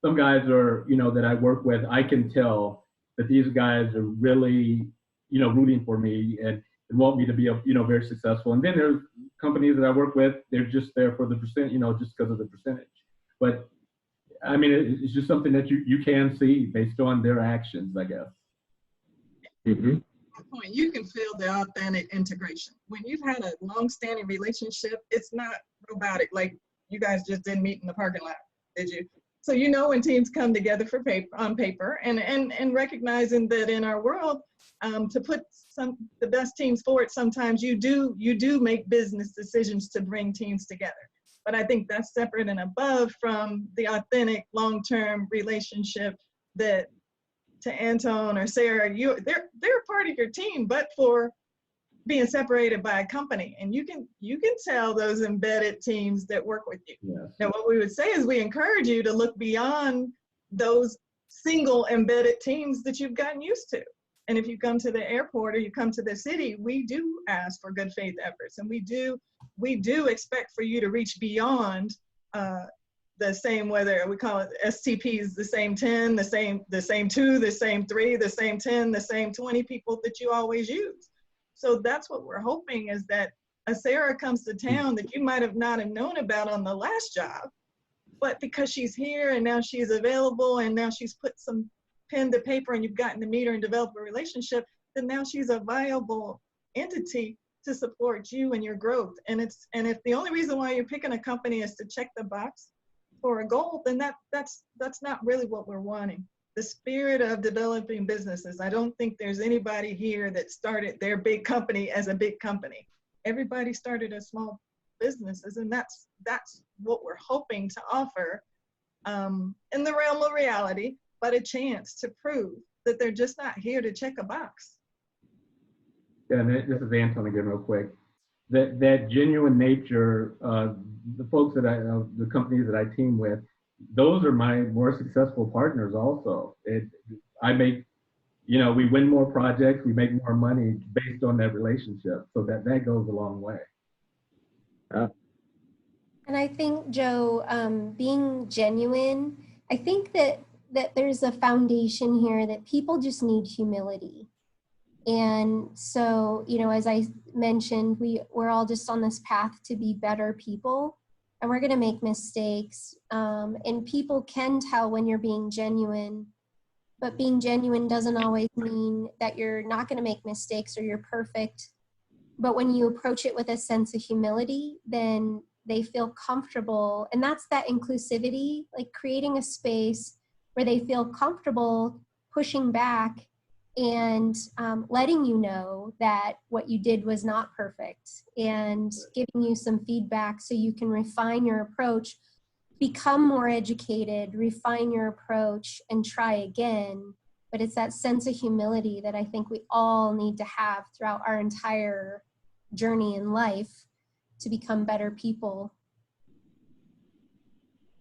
Some guys are, that I work with, I can tell that these guys are really, rooting for me and want me to be, very successful. And then there's companies that I work with, they're just there for the percent, just because of the percentage. But it's just something that you can see based on their actions, I guess.
Mm-hmm.
Point, you can feel the authentic integration. When you've had a long-standing relationship, it's not robotic, like you guys just didn't meet in the parking lot, did you? So when teams come together on paper, and recognizing that in our world, to put the best teams forward, sometimes you do make business decisions to bring teams together. But I think that's separate and above from the authentic long-term relationship that, to Anton or Sarah, they're part of your team, but for being separated by a company, and you can tell those embedded teams that work with you.
Yes.
Now, what we would say is we encourage you to look beyond those single embedded teams that you've gotten used to. And if you come to the airport or you come to the city, we do ask for good faith efforts, and we do expect for you to reach beyond the same, whether we call it STPs, the same 10, the same 2, the same 3, the same 10, the same 20 people that you always use. So that's what we're hoping, is that a Sarah comes to town that you might have not have known about on the last job, but because she's here and now she's available and now she's put some pen to paper and you've gotten to meet her and develop a relationship, then now she's a viable entity to support you and your growth. And if the only reason why you're picking a company is to check the box for a goal, then that's not really what we're wanting. The spirit of developing businesses. I don't think there's anybody here that started their big company as a big company. Everybody started as small businesses, and that's what we're hoping to offer in the realm of reality, but a chance to prove that they're just not here to check a box.
Yeah, and this is Anton again, real quick. That genuine nature, the folks that the companies that I team with, those are my more successful partners also. We win more projects, we make more money based on that relationship. So that goes a long way.
And I think, Joe, being genuine, I think that there's a foundation here that people just need humility. And so, as I mentioned, we're all just on this path to be better people, and we're going to make mistakes. And people can tell when you're being genuine, but being genuine doesn't always mean that you're not going to make mistakes or you're perfect. But when you approach it with a sense of humility, then they feel comfortable. And that's that inclusivity, like creating a space where they feel comfortable pushing back and letting you know that what you did was not perfect, and giving you some feedback so you can refine your approach, become more educated, refine your approach, and try again. But it's that sense of humility that I think we all need to have throughout our entire journey in life to become better people.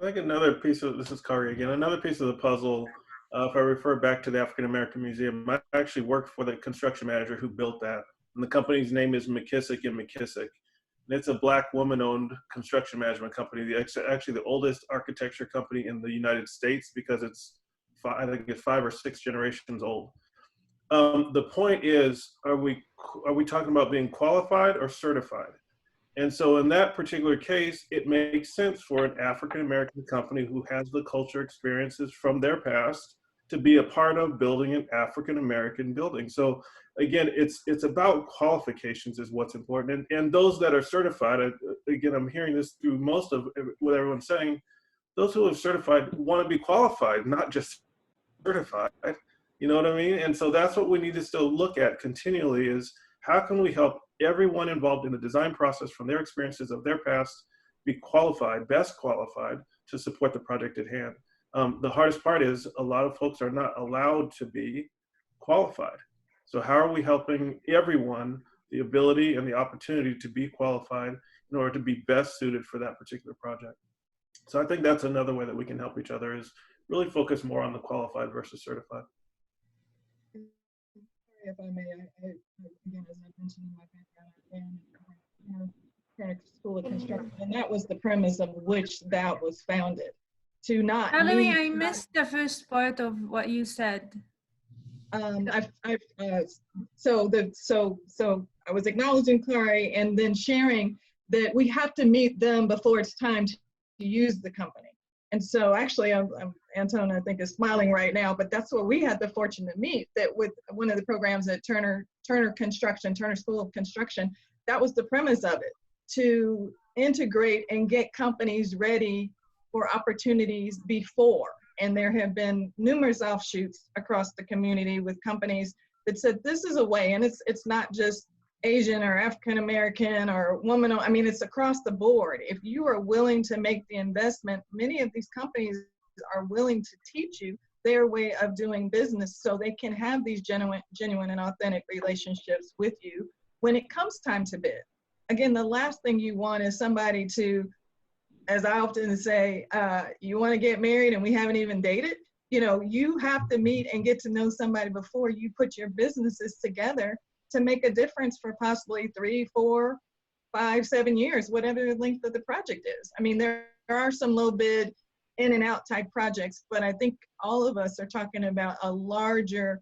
I think this is Kari again, another piece of the puzzle, if I refer back to the African American Museum, I actually worked for the construction manager who built that. And the company's name is McKissick & McKissick. And it's a Black woman-owned construction management company. Actually the oldest architecture company in the United States, because I think it's 5 or 6 generations old. The point is, are we talking about being qualified or certified? And so in that particular case, it makes sense for an African-American company who has the culture experiences from their past to be a part of building an African-American building. So again, it's about qualifications is what's important. And those that are certified, again, I'm hearing this through most of what everyone's saying, those who are certified want to be qualified, not just certified. You know what I mean? And so that's what we need to still look at continually, is how can we help everyone involved in the design process from their experiences of their past be qualified, best qualified to support the project at hand. The hardest part is a lot of folks are not allowed to be qualified. So how are we helping everyone the ability and the opportunity to be qualified in order to be best suited for that particular project? So I think that's another way that we can help each other, is really focus more on the qualified versus certified.
If I may, I again, as I mentioned in my background, I ran a school of construction, and that was the premise of which that was founded. To not.
Valerie, I missed the first part of what you said.
So I was acknowledging Kari and then sharing that we have to meet them before it's time to use the company. And so actually, Anton, I think, is smiling right now, but that's where we had the fortune to meet, that with one of the programs at Turner School of Construction, that was the premise of it, to integrate and get companies ready for opportunities before. And there have been numerous offshoots across the community with companies that said, this is a way, and it's not just Asian or African American or woman, I mean, it's across the board. If you are willing to make the investment, many of these companies are willing to teach you their way of doing business so they can have these genuine and authentic relationships with you when it comes time to bid. Again, the last thing you want is somebody to, as I often say, you want to get married and we haven't even dated. You know, you have to meet and get to know somebody before you put your businesses together to make a difference for possibly 3, 4, 5, 7 years, whatever the length of the project is. I mean, there are some low bid in and out type projects, but I think all of us are talking about a larger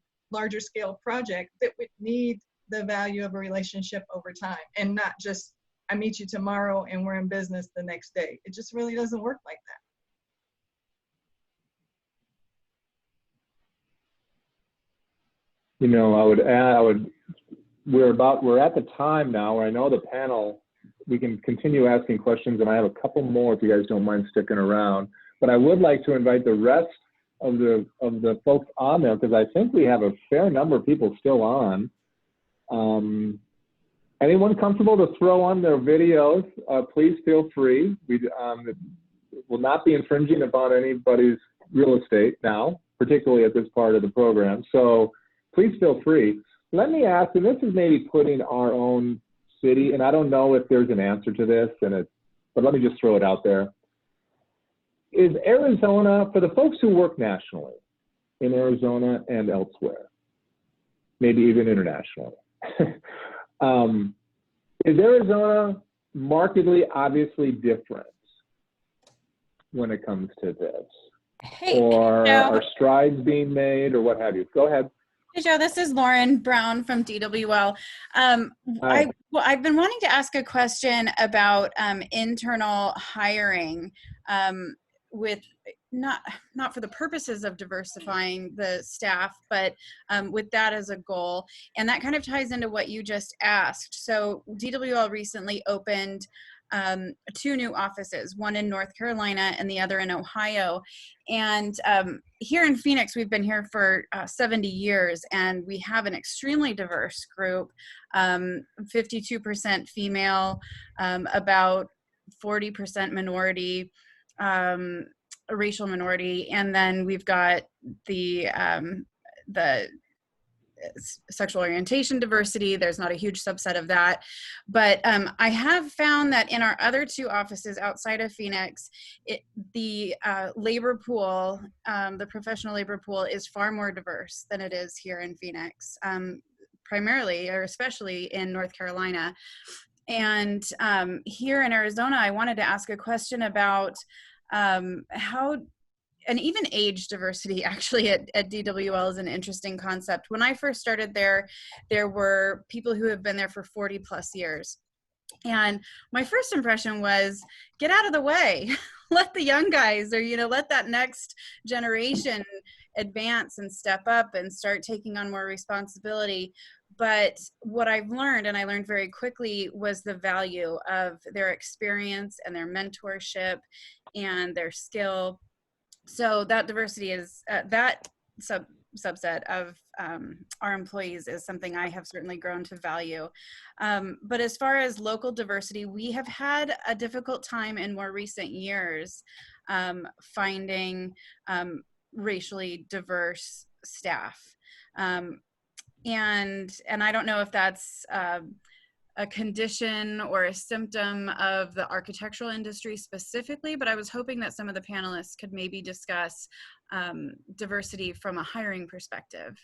scale project that would need the value of a relationship over time, and not just I meet you tomorrow and we're in business the next day. It just really doesn't work like that.
You know, I would add, we're at the time now where I know the panel, we can continue asking questions, and I have a couple more if you guys don't mind sticking around. But I would like to invite the rest of the folks on there, because I think we have a fair number of people still on. Anyone comfortable to throw on their videos, please feel free. We will not be infringing upon anybody's real estate now, particularly at this part of the program. So please feel free. Let me ask, and this is maybe putting our own city, and I don't know if there's an answer to this, but let me just throw it out there. Is Arizona, for the folks who work nationally, in Arizona and elsewhere, maybe even internationally, is Arizona markedly, obviously different when it comes to this?
Hey,
or
Joe.
are strides being made, or what have you? Go ahead.
Hey, Joe, this is Lauren Brown from DWL. I've been wanting to ask a question about internal hiring with not for the purposes of diversifying the staff, but with that as a goal. And that kind of ties into what you just asked. So DWL recently opened 2 new offices, one in North Carolina and the other in Ohio. And here in Phoenix, we've been here for 70 years, and we have an extremely diverse group, 52% female, about 40% minority, a racial minority, and then we've got the sexual orientation diversity. There's not a huge subset of that, but I have found that in our other 2 offices outside of Phoenix, the labor pool, the professional labor pool, is far more diverse than it is here in Phoenix, primarily or especially in North Carolina. And here in Arizona, I wanted to ask a question about how, and even age diversity actually at DWL is an interesting concept. When I first started there were people who have been there for 40 plus years. And my first impression was, get out of the way, let the young guys, or, let that next generation advance and step up and start taking on more responsibility. But what I've learned, and I learned very quickly, was the value of their experience and their mentorship and their skill. So that diversity is, that subset of our employees is something I have certainly grown to value. But as far as local diversity, we have had a difficult time in more recent years finding racially diverse staff. And I don't know if that's a condition or a symptom of the architectural industry specifically, but I was hoping that some of the panelists could maybe discuss diversity from a hiring perspective.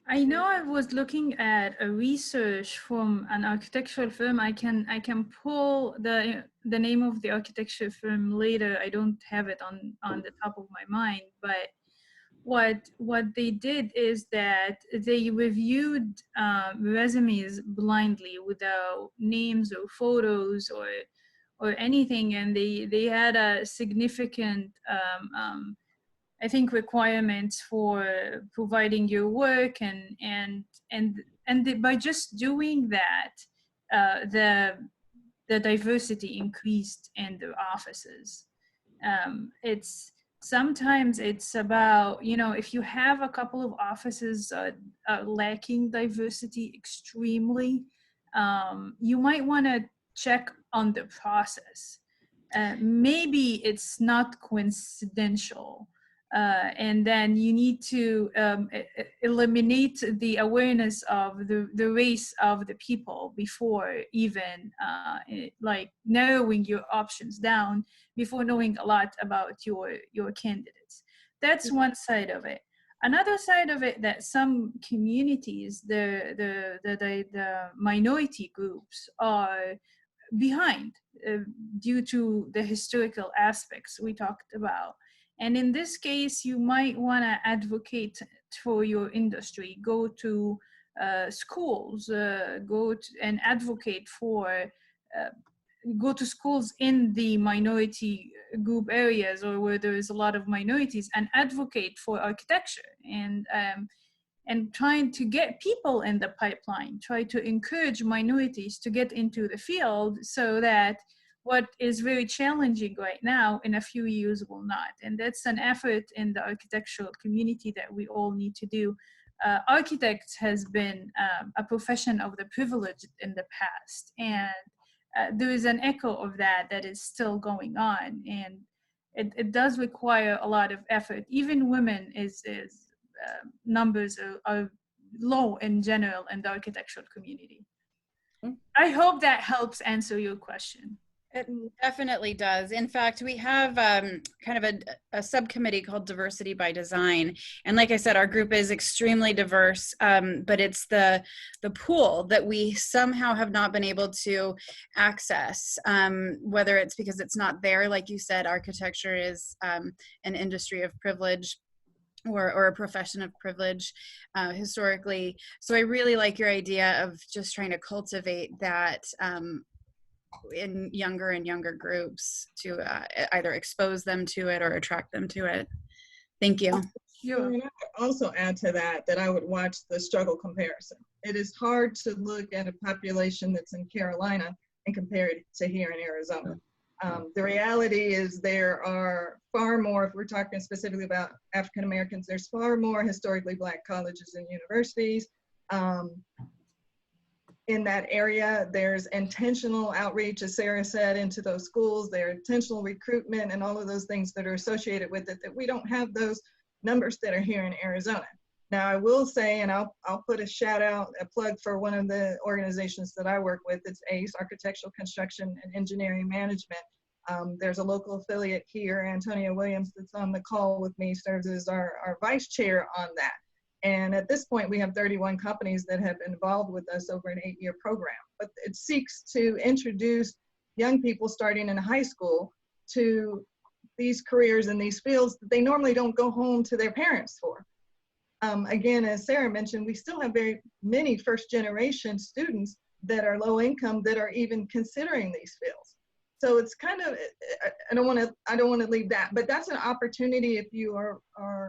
I know I was looking at a research from an architectural firm. I can pull the name of the architecture firm later. I don't have it on the top of my mind, but what they did is that they reviewed resumes blindly without names or photos or anything, and they had a significant I think requirements for providing your work, and by just doing that, the diversity increased in the offices. Sometimes it's about, if you have a couple of offices lacking diversity extremely, you might want to check on the process. Maybe it's not coincidental. And then you need to eliminate the awareness of the race of the people before even like narrowing your options down, before knowing a lot about your candidates. That's one side of it. Another side of it, that some communities, the minority groups are behind due to the historical aspects we talked about. And in this case, you might want to advocate for your industry. Go to schools, and advocate for, go to schools in the minority group areas or where there is a lot of minorities and advocate for architecture, and trying to get people in the pipeline, try to encourage minorities to get into the field so that what is very challenging right now in a few years will not. And that's an effort in the architectural community that we all need to do. Architects has been a profession of the privileged in the past, and there is an echo of that is still going on, and it does require a lot of effort. Even women numbers are low in general in the architectural community. I hope that helps answer your question.
It definitely does. In fact, we have kind of a subcommittee called Diversity by Design. And like I said, our group is extremely diverse, but it's the pool that we somehow have not been able to access, whether it's because it's not there. Like you said, architecture is an industry of privilege, or a profession of privilege historically. So I really like your idea of just trying to cultivate that in younger and younger groups to either expose them to it or attract them to it. Thank you.
Sure. And I would also add to that I would watch the struggle comparison. It is hard to look at a population that's in Carolina and compare it to here in Arizona. The reality is there are far more, if we're talking specifically about African Americans, there's far more historically Black colleges and universities. In that area, there's intentional outreach, as Sarah said, into those schools. There's intentional recruitment and all of those things that are associated with it, that we don't have those numbers that are here in Arizona. Now, I will say, and I'll put a shout out, a plug for one of the organizations that I work with. It's ACE, Architectural Construction and Engineering Management. There's a local affiliate here, Antonia Williams, that's on the call with me, serves as our vice chair on that. And at this point, we have 31 companies that have been involved with us over an 8-year program. But it seeks to introduce young people starting in high school to these careers in these fields that they normally don't go home to their parents for. Again, as Sarah mentioned, we still have very many first-generation students that are low income that are even considering these fields. So it's kind of, I don't want to leave that, but that's an opportunity if you are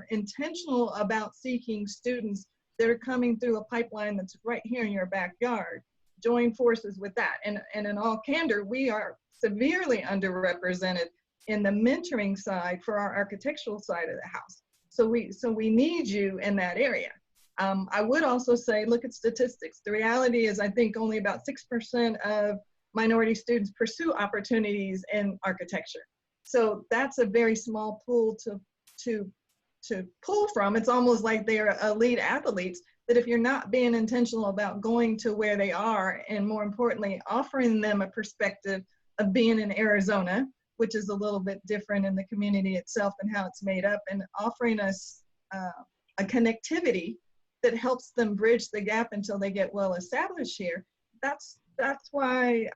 intentional about seeking students that are coming through a pipeline that's right here in your backyard. Join forces with that. And in all candor, we are severely underrepresented in the mentoring side for our architectural side of the house. So we need you in that area. I would also say, look at statistics. The reality is, I think only about 6% of minority students pursue opportunities in architecture. So that's a very small pool to pull from. It's almost like they're elite athletes, that if you're not being intentional about going to where they are, and more importantly, offering them a perspective of being in Arizona, which is a little bit different in the community itself and how it's made up, and offering us a connectivity that helps them bridge the gap until they get well established here. That's why,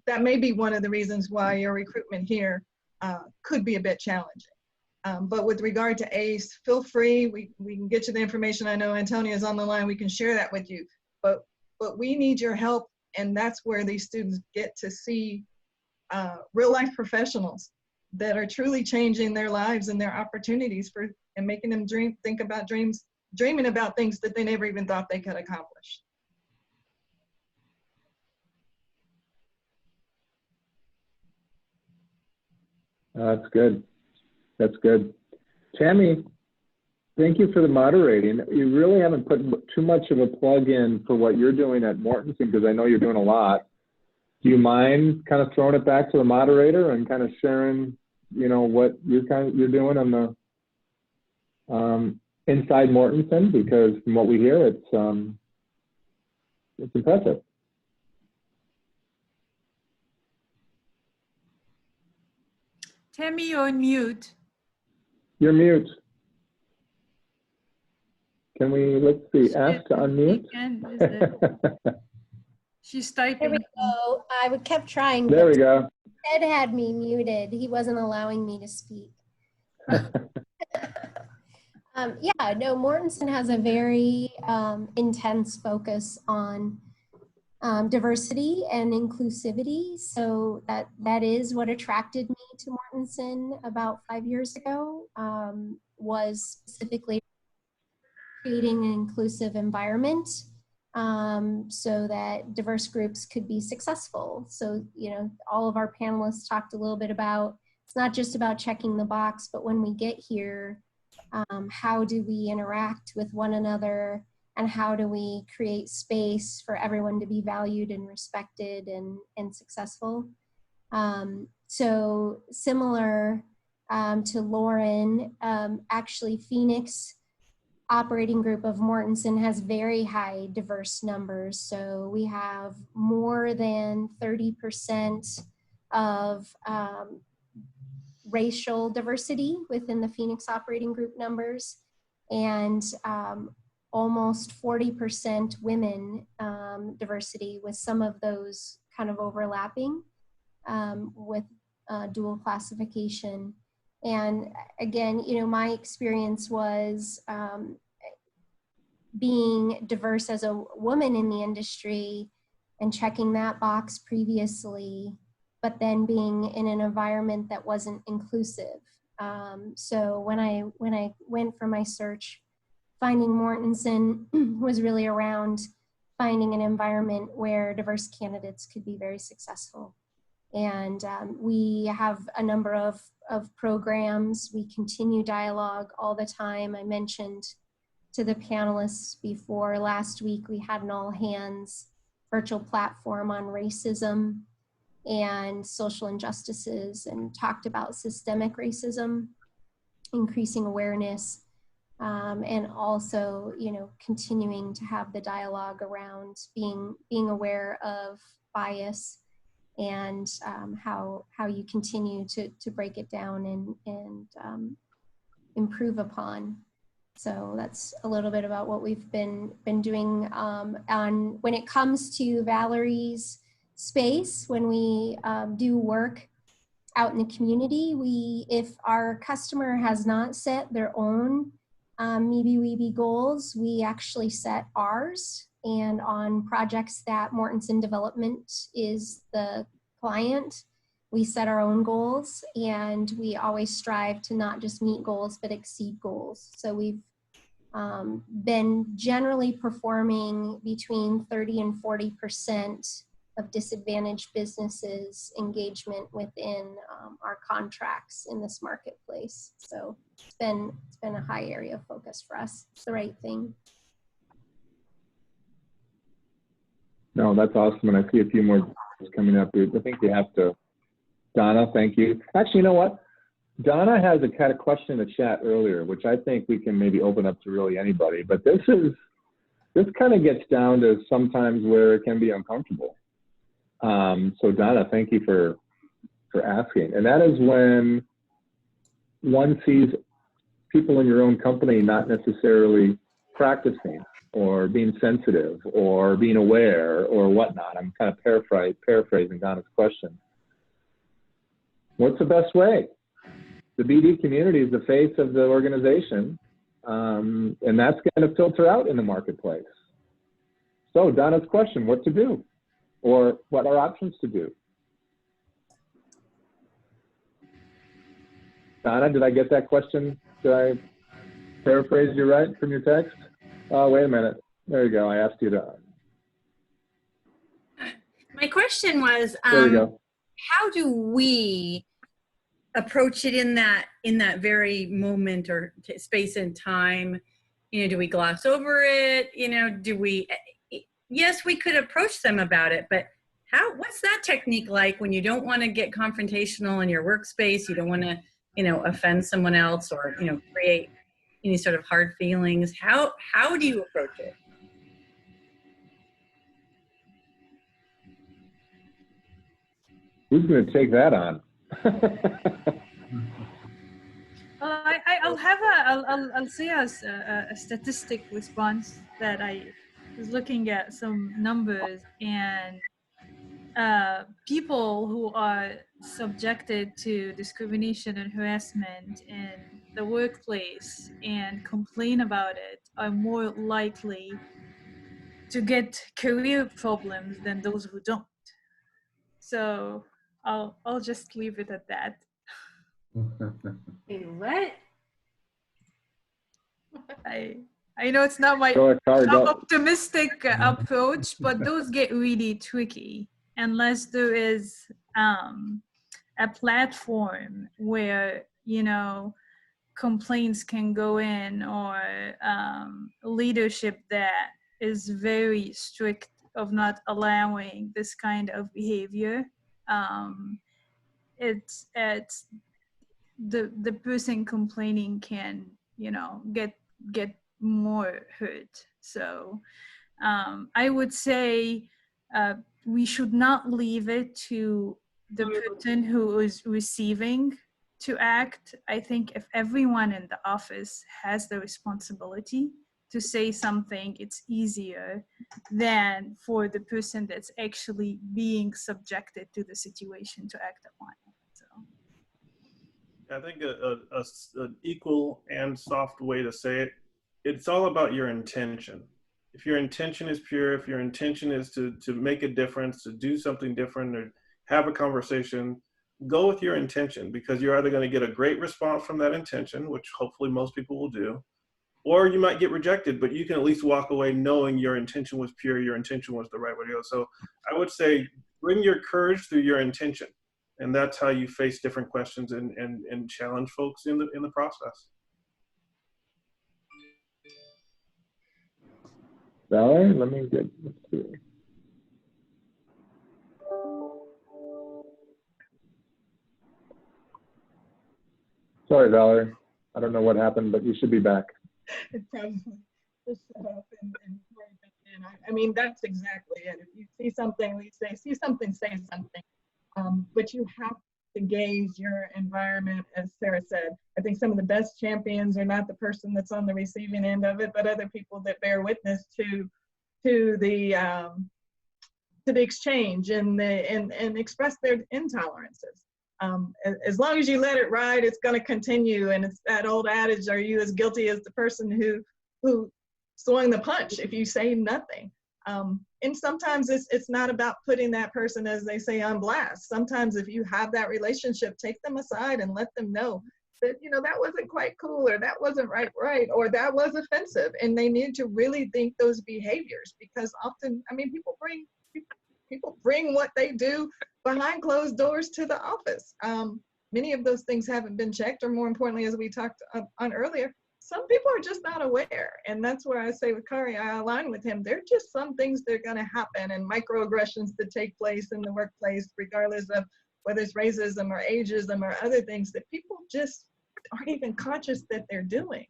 that may be one of the reasons why your recruitment here could be a bit challenging. But with regard to ACE, feel free, we can get you the information. I know Antonia is on the line, we can share that with you. But we need your help, and that's where these students get to see real life professionals that are truly changing their lives and their opportunities and making them dreaming about things that they never even thought they could accomplish.
That's good. That's good. Tammy, thank you for the moderating. You really haven't put too much of a plug in for what you're doing at Mortensen, because I know you're doing a lot. Do you mind kind of throwing it back to the moderator and kind of sharing, you know, what you're doing on the inside Mortensen? Because from what we hear, it's impressive.
Tammy, you're on mute.
You're mute. Can we, let's see, ask to unmute?
She's typing.
There we go. I kept trying.
There we go.
Ed had me muted. He wasn't allowing me to speak. Yeah, no, Mortensen has a very intense focus on diversity and inclusivity. So that is what attracted me to Mortensen about 5 years ago, was specifically creating an inclusive environment so that diverse groups could be successful. So, you know, all of our panelists talked a little bit about, it's not just about checking the box, but when we get here, how do we interact with one another, and how do we create space for everyone to be valued and respected and successful? So similar to Lauren, actually Phoenix operating group of Mortensen has very high diverse numbers. So we have more than 30% of racial diversity within the Phoenix operating group numbers, and almost 40% women diversity, with some of those kind of overlapping with dual classification. And again, you know, my experience was being diverse as a woman in the industry and checking that box previously, but then being in an environment that wasn't inclusive. So when I went for my search, finding Mortensen was really around finding an environment where diverse candidates could be very successful. And we have a number of programs. We continue dialogue all the time. I mentioned to the panelists before, last week we had an all hands virtual platform on racism and social injustices, and talked about systemic racism, increasing awareness, and also, you know, continuing to have the dialogue around being aware of bias, and how you continue to break it down and improve upon. So that's a little bit about what we've been doing on when it comes to Valerie's space. When we do work out in the community, if our customer has not set their own Maybe Weeby goals, we actually set ours. And on projects that Mortensen Development is the client, we set our own goals, and we always strive to not just meet goals, but exceed goals. So we've been generally performing between 30 and 40% of disadvantaged businesses engagement within our contracts in this marketplace. So it's been a high area of focus for us. It's the right thing.
No, that's awesome. And I see a few more coming up. I think we have to. Donna, thank you. Actually, you know what? Donna has had a question in the chat earlier, which I think we can maybe open up to really anybody. But this kind of gets down to sometimes where it can be uncomfortable. So Donna, thank you for asking. And that is when one sees people in your own company not necessarily practicing or being sensitive or being aware or whatnot. I'm kind of paraphrasing Donna's question. What's the best way? The BD community is the face of the organization, and that's going to filter out in the marketplace. So Donna's question, what to do? Or what are options to do? Donna, did I get that question? Did I paraphrase you right from your text? Oh, wait a minute. There you go. I asked you to.
My question was,
there we go.
How do we approach it in that very moment or space and time? You know, do we gloss over it? You know, do we? Yes, we could approach them about it, but what's that technique like when you don't want to get confrontational in your workspace? You don't want to, you know, offend someone else or, you know, create any sort of hard feelings. How do you approach it?
Who's going to take that on?
I'll say as a statistic response that I was looking at some numbers, and people who are subjected to discrimination and harassment in the workplace and complain about it are more likely to get career problems than those who don't. So I'll just leave it at that.
Hey, what?
I know it's not my optimistic approach, but those get really tricky unless there is a platform where, you know, complaints can go in, or leadership that is very strict of not allowing this kind of behavior. It's the person complaining can, you know, get more hurt. So I would say we should not leave it to the person who is receiving to act. I think if everyone in the office has the responsibility to say something, it's easier than for the person that's actually being subjected to the situation to act upon it. So
I think an equal and soft way to say it, it's all about your intention. If your intention is pure, if your intention is to make a difference, to do something different, or have a conversation, go with your intention, because you're either going to get a great response from that intention, which hopefully most people will do, or you might get rejected, but you can at least walk away knowing your intention was pure, your intention was the right way to go. So I would say bring your courage through your intention. And that's how you face different questions and challenge folks in the process.
Valerie, let's see. Sorry, Valerie. I don't know what happened, but you should be back.
It probably just set up and I mean, that's exactly it. If you see something, we say, see something, say something. But you have to gauge your environment, as Sarah said. I think some of the best champions are not the person that's on the receiving end of it, but other people that bear witness to the exchange and express their intolerances. As long as you let it ride, it's going to continue. And it's that old adage: are you as guilty as the person who swung the punch if you say nothing? And sometimes it's not about putting that person, as they say, on blast. Sometimes if you have that relationship, take them aside and let them know that, you know, that wasn't quite cool, or that wasn't right, or that was offensive. And they need to really think those behaviors, because often, I mean, people bring what they do behind closed doors to the office. Many of those things haven't been checked, or more importantly, as we talked on earlier, some people are just not aware. And that's where I say with Kari, I align with him. There are just some things that are going to happen, and microaggressions that take place in the workplace, regardless of whether it's racism or ageism or other things, that people just aren't even conscious that they're doing.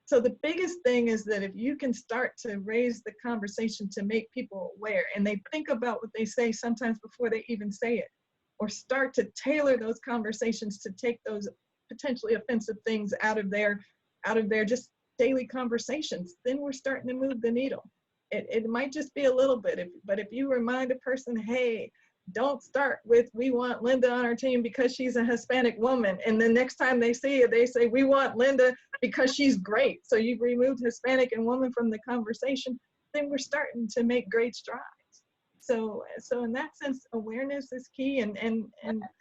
So the biggest thing is that if you can start to raise the conversation to make people aware, and they think about what they say sometimes before they even say it, or start to tailor those conversations to take those potentially offensive things out of their just daily conversations, then we're starting to move the needle. It might just be a little bit, but if you remind a person, hey, don't start with, we want Linda on our team because she's a Hispanic woman, and the next time they see it, they say, we want Linda because she's great. So you've removed Hispanic and woman from the conversation, then we're starting to make great strides. So in that sense, awareness is key. And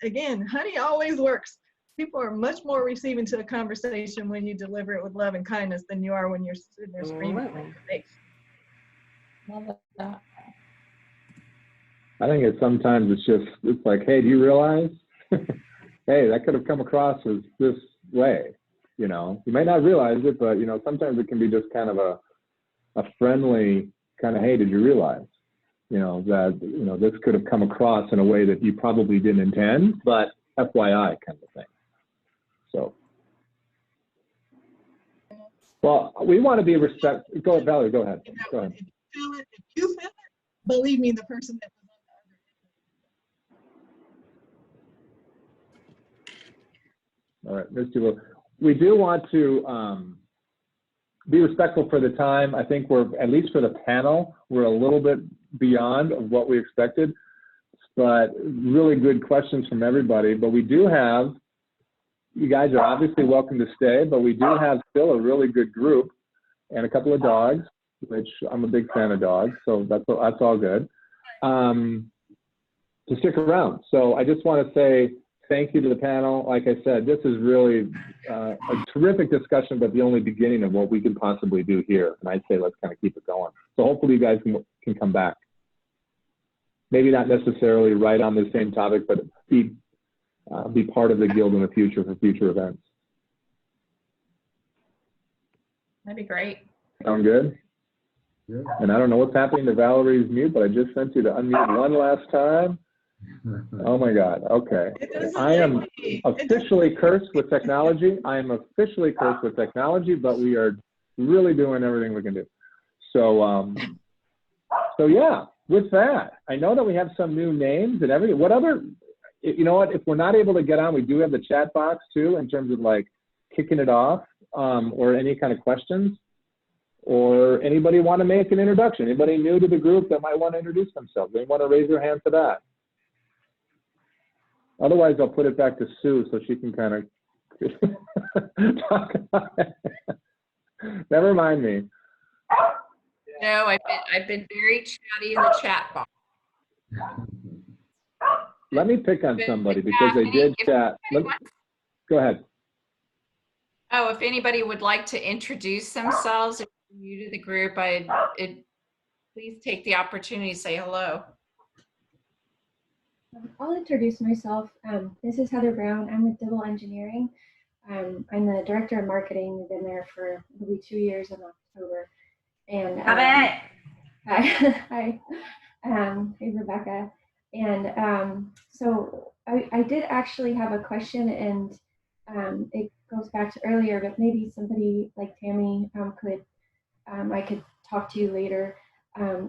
again, honey always works. People are much more receiving to a conversation when you deliver it with love and kindness than you are when you're sitting there screaming in your face.
Love that.
I think it's like, hey, do you realize? Hey, that could have come across as this way. You know, you might not realize it, but you know, sometimes it can be just kind of a friendly kind of, hey, did you realize? You know, that, you know, this could have come across in a way that you probably didn't intend, but FYI kind of thing. So, well, we want to be respectful. Go ahead, Valerie, go ahead. Go ahead.
If you feel it, believe me, the person that was on the other end.
All right, Ms. Duval. We do want to be respectful for the time. I think we're, at least for the panel, we're a little bit beyond of what we expected, but really good questions from everybody. But we do have you guys are obviously welcome to stay, but we do have still a really good group and a couple of dogs, which I'm a big fan of dogs, so that's all good, to stick around. So I just want to say thank you to the panel. Like I said, this is really a terrific discussion, but the only beginning of what we can possibly do here. And I'd say let's kind of keep it going. So hopefully you guys can come back. Maybe not necessarily right on the same topic, but be part of the guild in the future for future events.
That'd be great.
Sound good?
Yeah.
And I don't know what's happening to Valerie's mute, but I just sent you to unmute one last time. Oh my God, okay. I am officially cursed with technology. I am officially cursed with technology, but we are really doing everything we can do. So, so yeah, with that, I know that we have some new names and everything. What other, you know what, if we're not able to get on, we do have the chat box too, in terms of like kicking it off, or any kind of questions, or anybody want to make an introduction? Anybody new to the group that might want to introduce themselves? They want to raise their hand for that? Otherwise, I'll put it back to Sue so she can kind of talk about it. Never mind me.
No, I've been very chatty in the chat box.
Let me pick on somebody because they did chat. Go ahead.
Oh, if anybody would like to introduce themselves, if you're new to the group, please take the opportunity to say hello.
I'll introduce myself. This is Heather Brown. I'm with Dibble Engineering. I'm the director of marketing. I've been there for maybe 2 years in October. And hi, hey Rebecca. And so I did actually have a question, and it goes back to earlier, but maybe somebody like Tammy I could talk to you later.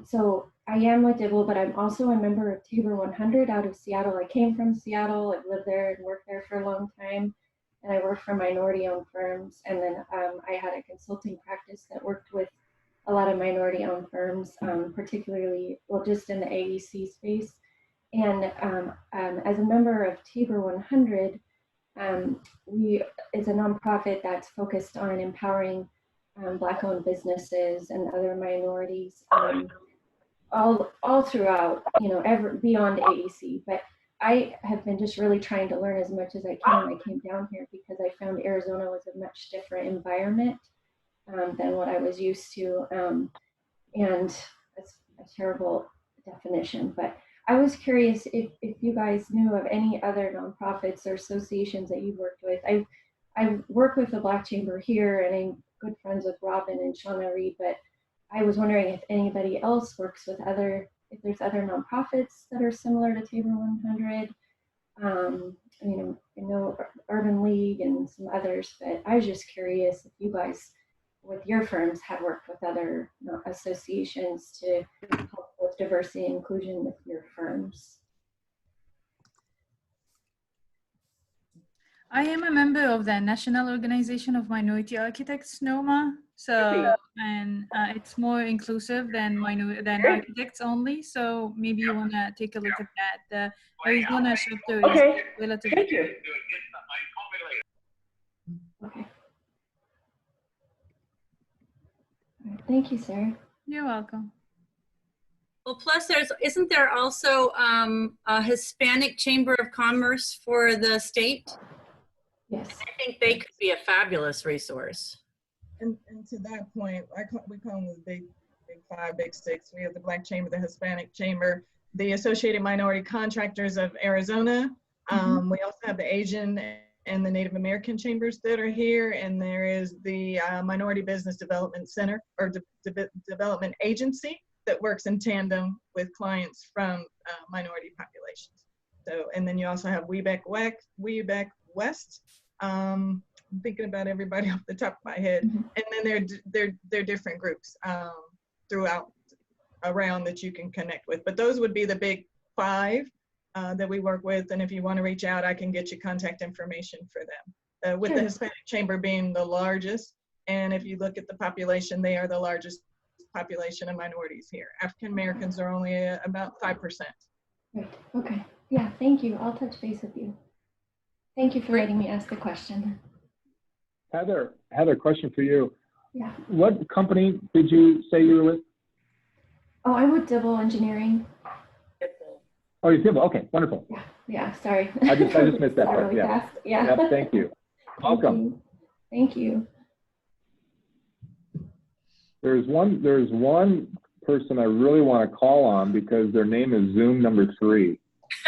So I am with Dibble, but I'm also a member of Tabor 100 out of Seattle. I came from Seattle. I've lived there and worked there for a long time. And I worked for minority-owned firms. And then I had a consulting practice that worked with a lot of minority-owned firms, particularly, well, just in the AEC space. And as a member of Tabor 100, it's a nonprofit that's focused on empowering Black-owned businesses and other minorities, all throughout, you know, beyond AEC. But I have been just really trying to learn as much as I can. I came down here because I found Arizona was a much different environment than what I was used to, and that's a terrible definition. But I was curious if you guys knew of any other nonprofits or associations that you've worked with. I work with the Black Chamber here, and I'm good friends with Robin and Shauna Reed, but I was wondering if anybody else works with if there's other nonprofits that are similar to Tabor 100. You know, I know Urban League and some others, but I was just curious if you guys, with your firms, have worked with other associations to help with diversity and inclusion with your firms.
I am a member of the National Organization of Minority Architects, NOMA. So, and it's more inclusive than architects only. So maybe you want to take a look at that. The Arizona chapter is relatively.
Thank you. Okay. Thank you, Sarah.
You're welcome.
Well, plus isn't there also a Hispanic Chamber of Commerce for the state?
Yes.
I think they could be a fabulous resource.
And to that point, we call them the big five, big six. We have the Black Chamber, the Hispanic Chamber, the Associated Minority Contractors of Arizona. We also have the Asian and the Native American chambers that are here. And there is the Minority Business Development Center, or Development Agency, that works in tandem with clients from minority populations. So, and then you also have Webec West. I'm thinking about everybody off the top of my head. And then they're different groups throughout around that you can connect with. But those would be the big five that we work with. And if you want to reach out, I can get you contact information for them. With the Hispanic Chamber being the largest. And if you look at the population, they are the largest population of minorities here. African Americans are only about 5%.
Right. Okay. Yeah, thank you. I'll touch base with you. Thank you for letting me ask the question.
Heather, question for you.
Yeah.
What company did you say you were with?
Oh, I'm with Dibble Engineering.
Oh, you're Dibble. Okay, wonderful.
Yeah, sorry.
I just missed that part.
Really
Yeah.
fast. Yeah.
Yep, thank you. Welcome.
Thank you.
There's one person I really want to call on because their name is Zoom number 3.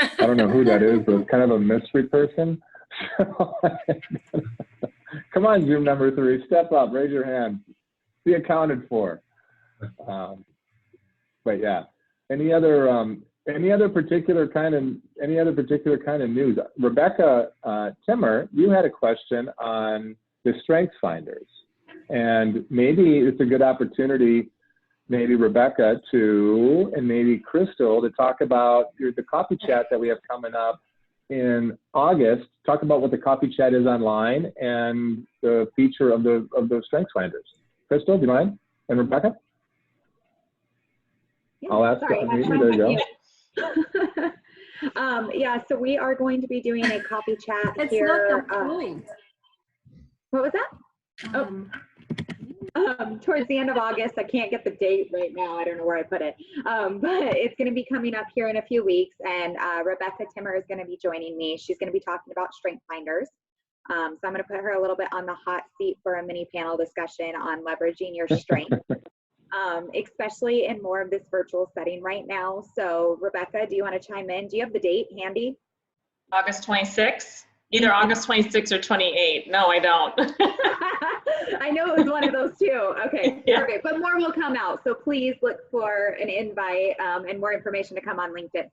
I don't know who that is, but it's kind of a mystery person. Come on, Zoom number 3, step up, raise your hand, be accounted for. But yeah, any other particular kind of news? Rebecca Timmer, you had a question on the strengths finders, and maybe it's a good opportunity, maybe Rebecca and maybe Crystal to talk about the coffee chat that we have coming up in August. Talk about what the coffee chat is online and the feature of the strengths finders. Crystal, do you mind? And Rebecca?
Yeah,
I'll ask
sorry,
you. There you
go. Yeah, so we are going to be doing a coffee chat
That's
here.
not the point.
What was that? Towards the end of August. I can't get the date right now. I don't know where I put it. But it's going to be coming up here in a few weeks. And Rebecca Timmer is going to be joining me. She's going to be talking about strength finders. So I'm going to put her a little bit on the hot seat for a mini panel discussion on leveraging your strength, especially in more of this virtual setting right now. So Rebecca, do you want to chime in? Do you have the date handy?
August 26th? Either August 26th or 28th. No, I don't.
I know it was one of those two. Okay,
Yeah.
Perfect. But more will come out. So please look for an invite and more information to come on LinkedIn.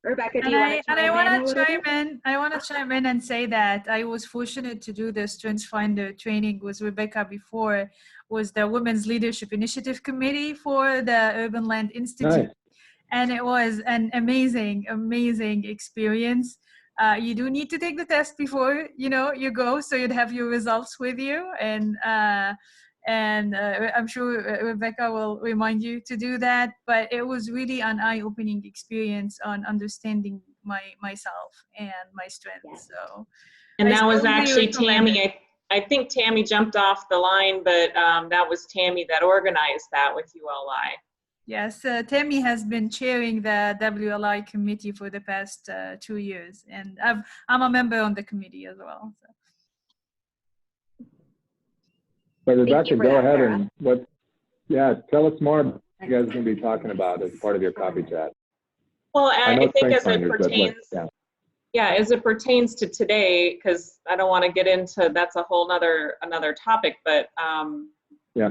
Rebecca, do you want to chime in?
I want to chime in and say that I was fortunate to do the Strengths Finder training with Rebecca before, was the Women's Leadership Initiative Committee for the Urban Land Institute.
Nice.
And it was an amazing, amazing experience. You do need to take the test before you go, so you'd have your results with you. And I'm sure Rebecca will remind you to do that. But it was really an eye-opening experience on understanding myself and my strengths.
Yes.
So,
And that was
strongly
actually
recommend it.
Tammy. I think Tammy jumped off the line, but that was Tammy that organized that with ULI.
Yes, Tammy has been chairing the WLI committee for the past 2 years, and I'm a member on the committee as well. So.
But Rebecca, go ahead and tell us more about what you guys are going to be talking about as part of your coffee chat.
Well, I think as it pertains,
as
it pertains to today, because I don't want to get into, that's a whole another topic, but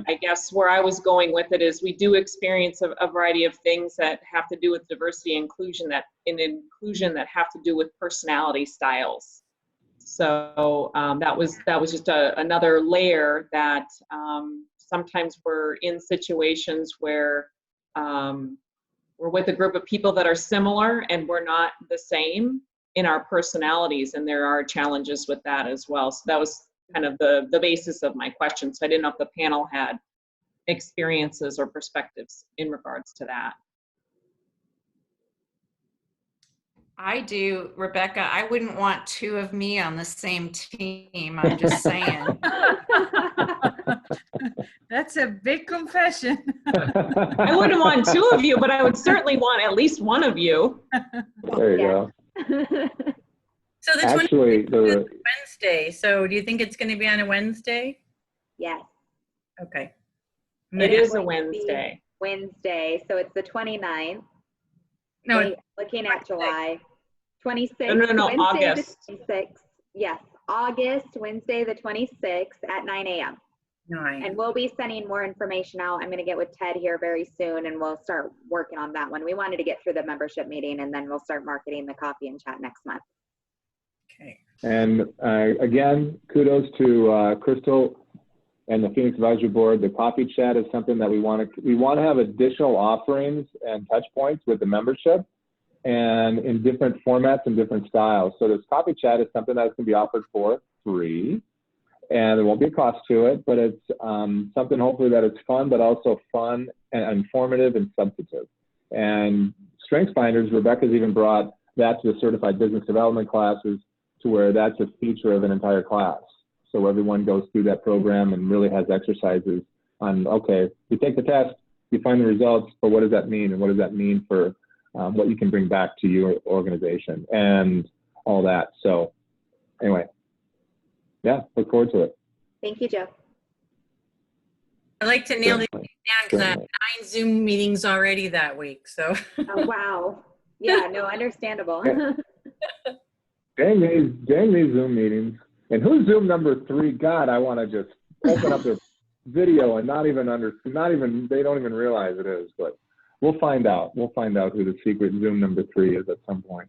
I guess where I was going with it is we do experience a variety of things that have to do with diversity and inclusion that have to do with personality styles. So that was just another layer that sometimes we're in situations where we're with a group of people that are similar and we're not the same in our personalities, and there are challenges with that as well. So that was kind of the basis of my question. So I didn't know if the panel had experiences or perspectives in regards to that.
I do, Rebecca. I wouldn't want 2 of me on the same team. I'm just saying.
That's a big confession.
I wouldn't want 2 of you, but I would certainly want at least 1 of you.
There you go.
So the 26th is Wednesday. So do you think it's going to be on a Wednesday?
Yes.
Okay.
It is a Wednesday.
Wednesday. So it's the 29th.
No,
Wait, looking at July 26th.
No,
Wednesday
August.
The 26th. Yes, August, Wednesday the 26th at 9 a.m.
9.
And we'll be sending more information out. I'm going to get with Ted here very soon, and we'll start working on that one. We wanted to get through the membership meeting, and then we'll start marketing the coffee and chat next month.
Okay.
And again, kudos to Crystal and the Phoenix Advisory Board. The coffee chat is something that we want to have additional offerings and touch points with the membership, and in different formats and different styles. So this coffee chat is something that's going to be offered for free, and there won't be a cost to it, but it's something hopefully that it's fun, but also fun and informative and substantive. And Strengths Finders, Rebecca's even brought that to the certified business development classes to where that's a feature of an entire class. So everyone goes through that program and really has exercises on, okay, you take the test, you find the results, but what does that mean? And what does that mean for what you can bring back to your organization and all that. So anyway, yeah, look forward to it.
Thank you, Joe.
I like to nail these things down because I have 9 Zoom meetings already that week. So.
Oh, wow. Yeah, no, understandable.
Dang these Zoom meetings. And who's Zoom number 3? God, I want to just open up their video and they don't even realize it is, but we'll find out. We'll find out who the secret Zoom number 3 is at some point.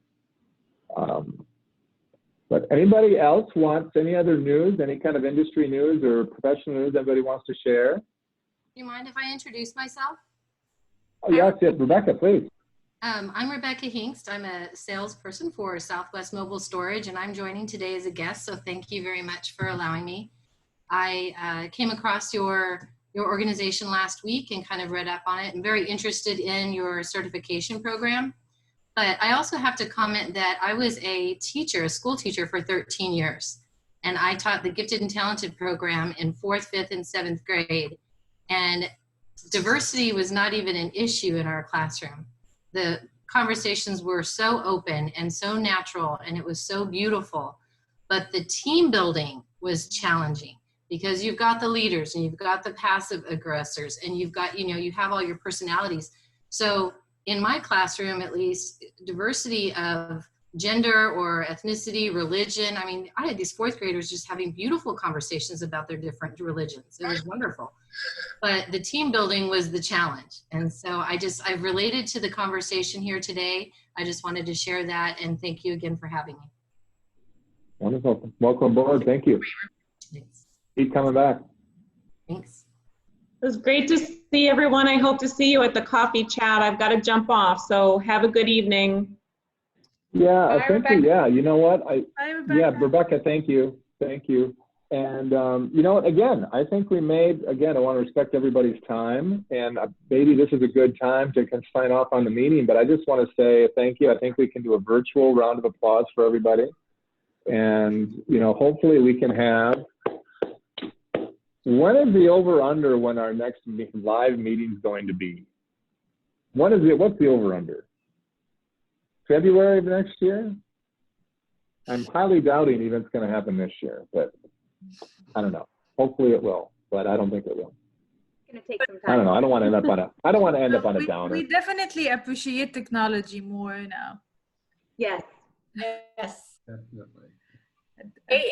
But anybody else wants any other news, any kind of industry news or professional news anybody wants to share?
Do you mind if I introduce myself?
Oh, yes, Rebecca, please.
I'm Rebecca Hinkst. I'm a salesperson for Southwest Mobile Storage, and I'm joining today as a guest, so thank you very much for allowing me. I came across your organization last week and kind of read up on it. I'm very interested in your certification program, but I also have to comment that I was a school teacher for 13 years, and I taught the Gifted and Talented program in 4th, 5th, and 7th grade. And diversity was not even an issue in our classroom. The conversations were so open and so natural, and it was so beautiful. But the team building was challenging because you've got the leaders and you've got the passive aggressors and you've got, you have all your personalities. So in my classroom, at least, diversity of gender or ethnicity, religion. I mean, I had these 4th graders just having beautiful conversations about their different religions. It was wonderful. But the team building was the challenge. And so I've related to the conversation here today. I just wanted to share that, and thank you again for having me.
Wonderful. Welcome aboard. Thank you.
Thanks.
Keep coming back.
Thanks.
It was great to see everyone. I hope to see you at the coffee chat. I've got to jump off, so have a good evening.
Yeah,
Bye,
thank you. Yeah, you know what?
Rebecca,
thank you. Thank you. And you know what, again, I think I want to respect everybody's time, and maybe this is a good time to kind of sign off on the meeting, but I just want to say thank you. I think we can do a virtual round of applause for everybody. And, hopefully we can have, when is the over-under when our next live meeting is going to be? What's the over-under? February of next year? I'm highly doubting even it's going to happen this year, but I don't know. Hopefully it will, but I don't think it will.
It's going to take some time.
I don't know. I don't want to end up on a downer.
We definitely appreciate technology more now.
Yes.
Yes.
Definitely.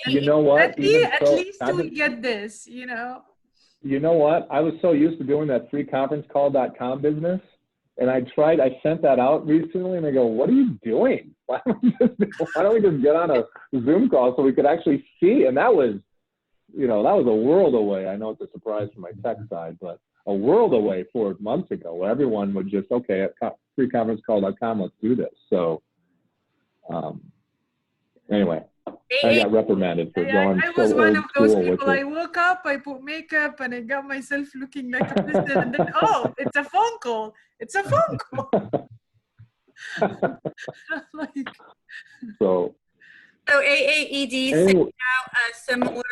You know what?
At least we get this,
You know what? I was so used to doing that freeconferencecall.com business. And I sent that out recently, and they go, "What are you doing? Why don't we just get on a Zoom call so we could actually see?" And that was, that was a world away. I know it's a surprise from my tech side, but a world away 4 months ago, where everyone would just, okay, at freeconferencecall.com, let's do this. So, anyway, I got reprimanded for going
I
so
was one of those
old school
people. I woke up, I put makeup, and I got myself looking like a person. And then, oh, it's a phone call. It's a phone call.
So
AAED sent out a similar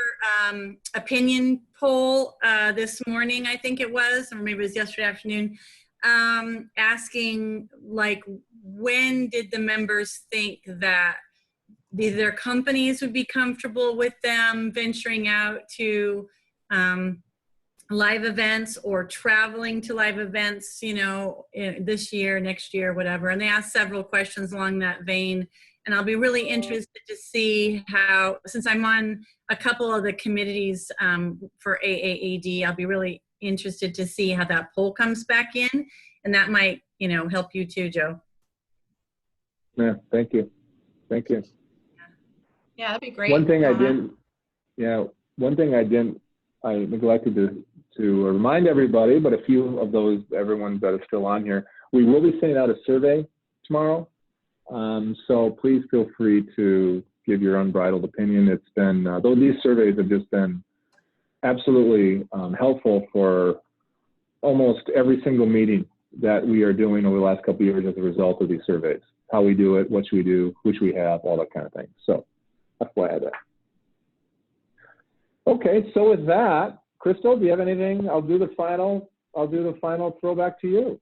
opinion poll this morning, I think it was, or maybe it was yesterday afternoon, asking, like, when did the members think that their companies would be comfortable with them venturing out to live events or traveling to live events, this year, next year, whatever. And they asked several questions along that vein. And I'll be really interested to see how, since I'm on a couple of the committees for AAED, I'll be really interested to see how that poll comes back in. And that might, help you too, Joe.
Yeah, thank you. Thank you.
Yeah, that'd be great.
One thing I neglected to remind everybody, but a few of everyone that is still on here, we will be sending out a survey tomorrow. So please feel free to give your unbridled opinion. It's been, though these surveys have just been absolutely helpful for almost every single meeting that we are doing over the last couple of years as a result of these surveys. how we do it, what should we do, who should we have, all that kind of thing. So that's why I had that. Okay, so with that, Crystal, do you have anything? I'll do the final throwback to you.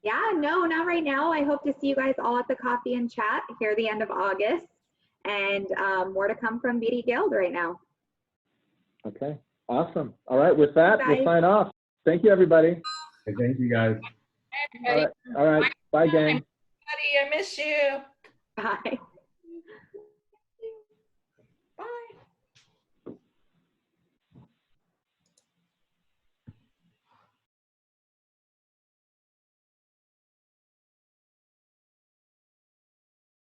Yeah, no, not right now. I hope to see you guys all at the coffee and chat here the end of August, and more to come from BD Guild right now.
Okay, awesome. All right, with that,
Bye.
we'll sign off. Thank you, everybody.
Okay, thank you, guys.
Everybody.
All right, bye, gang.
Buddy, I miss you.
Bye.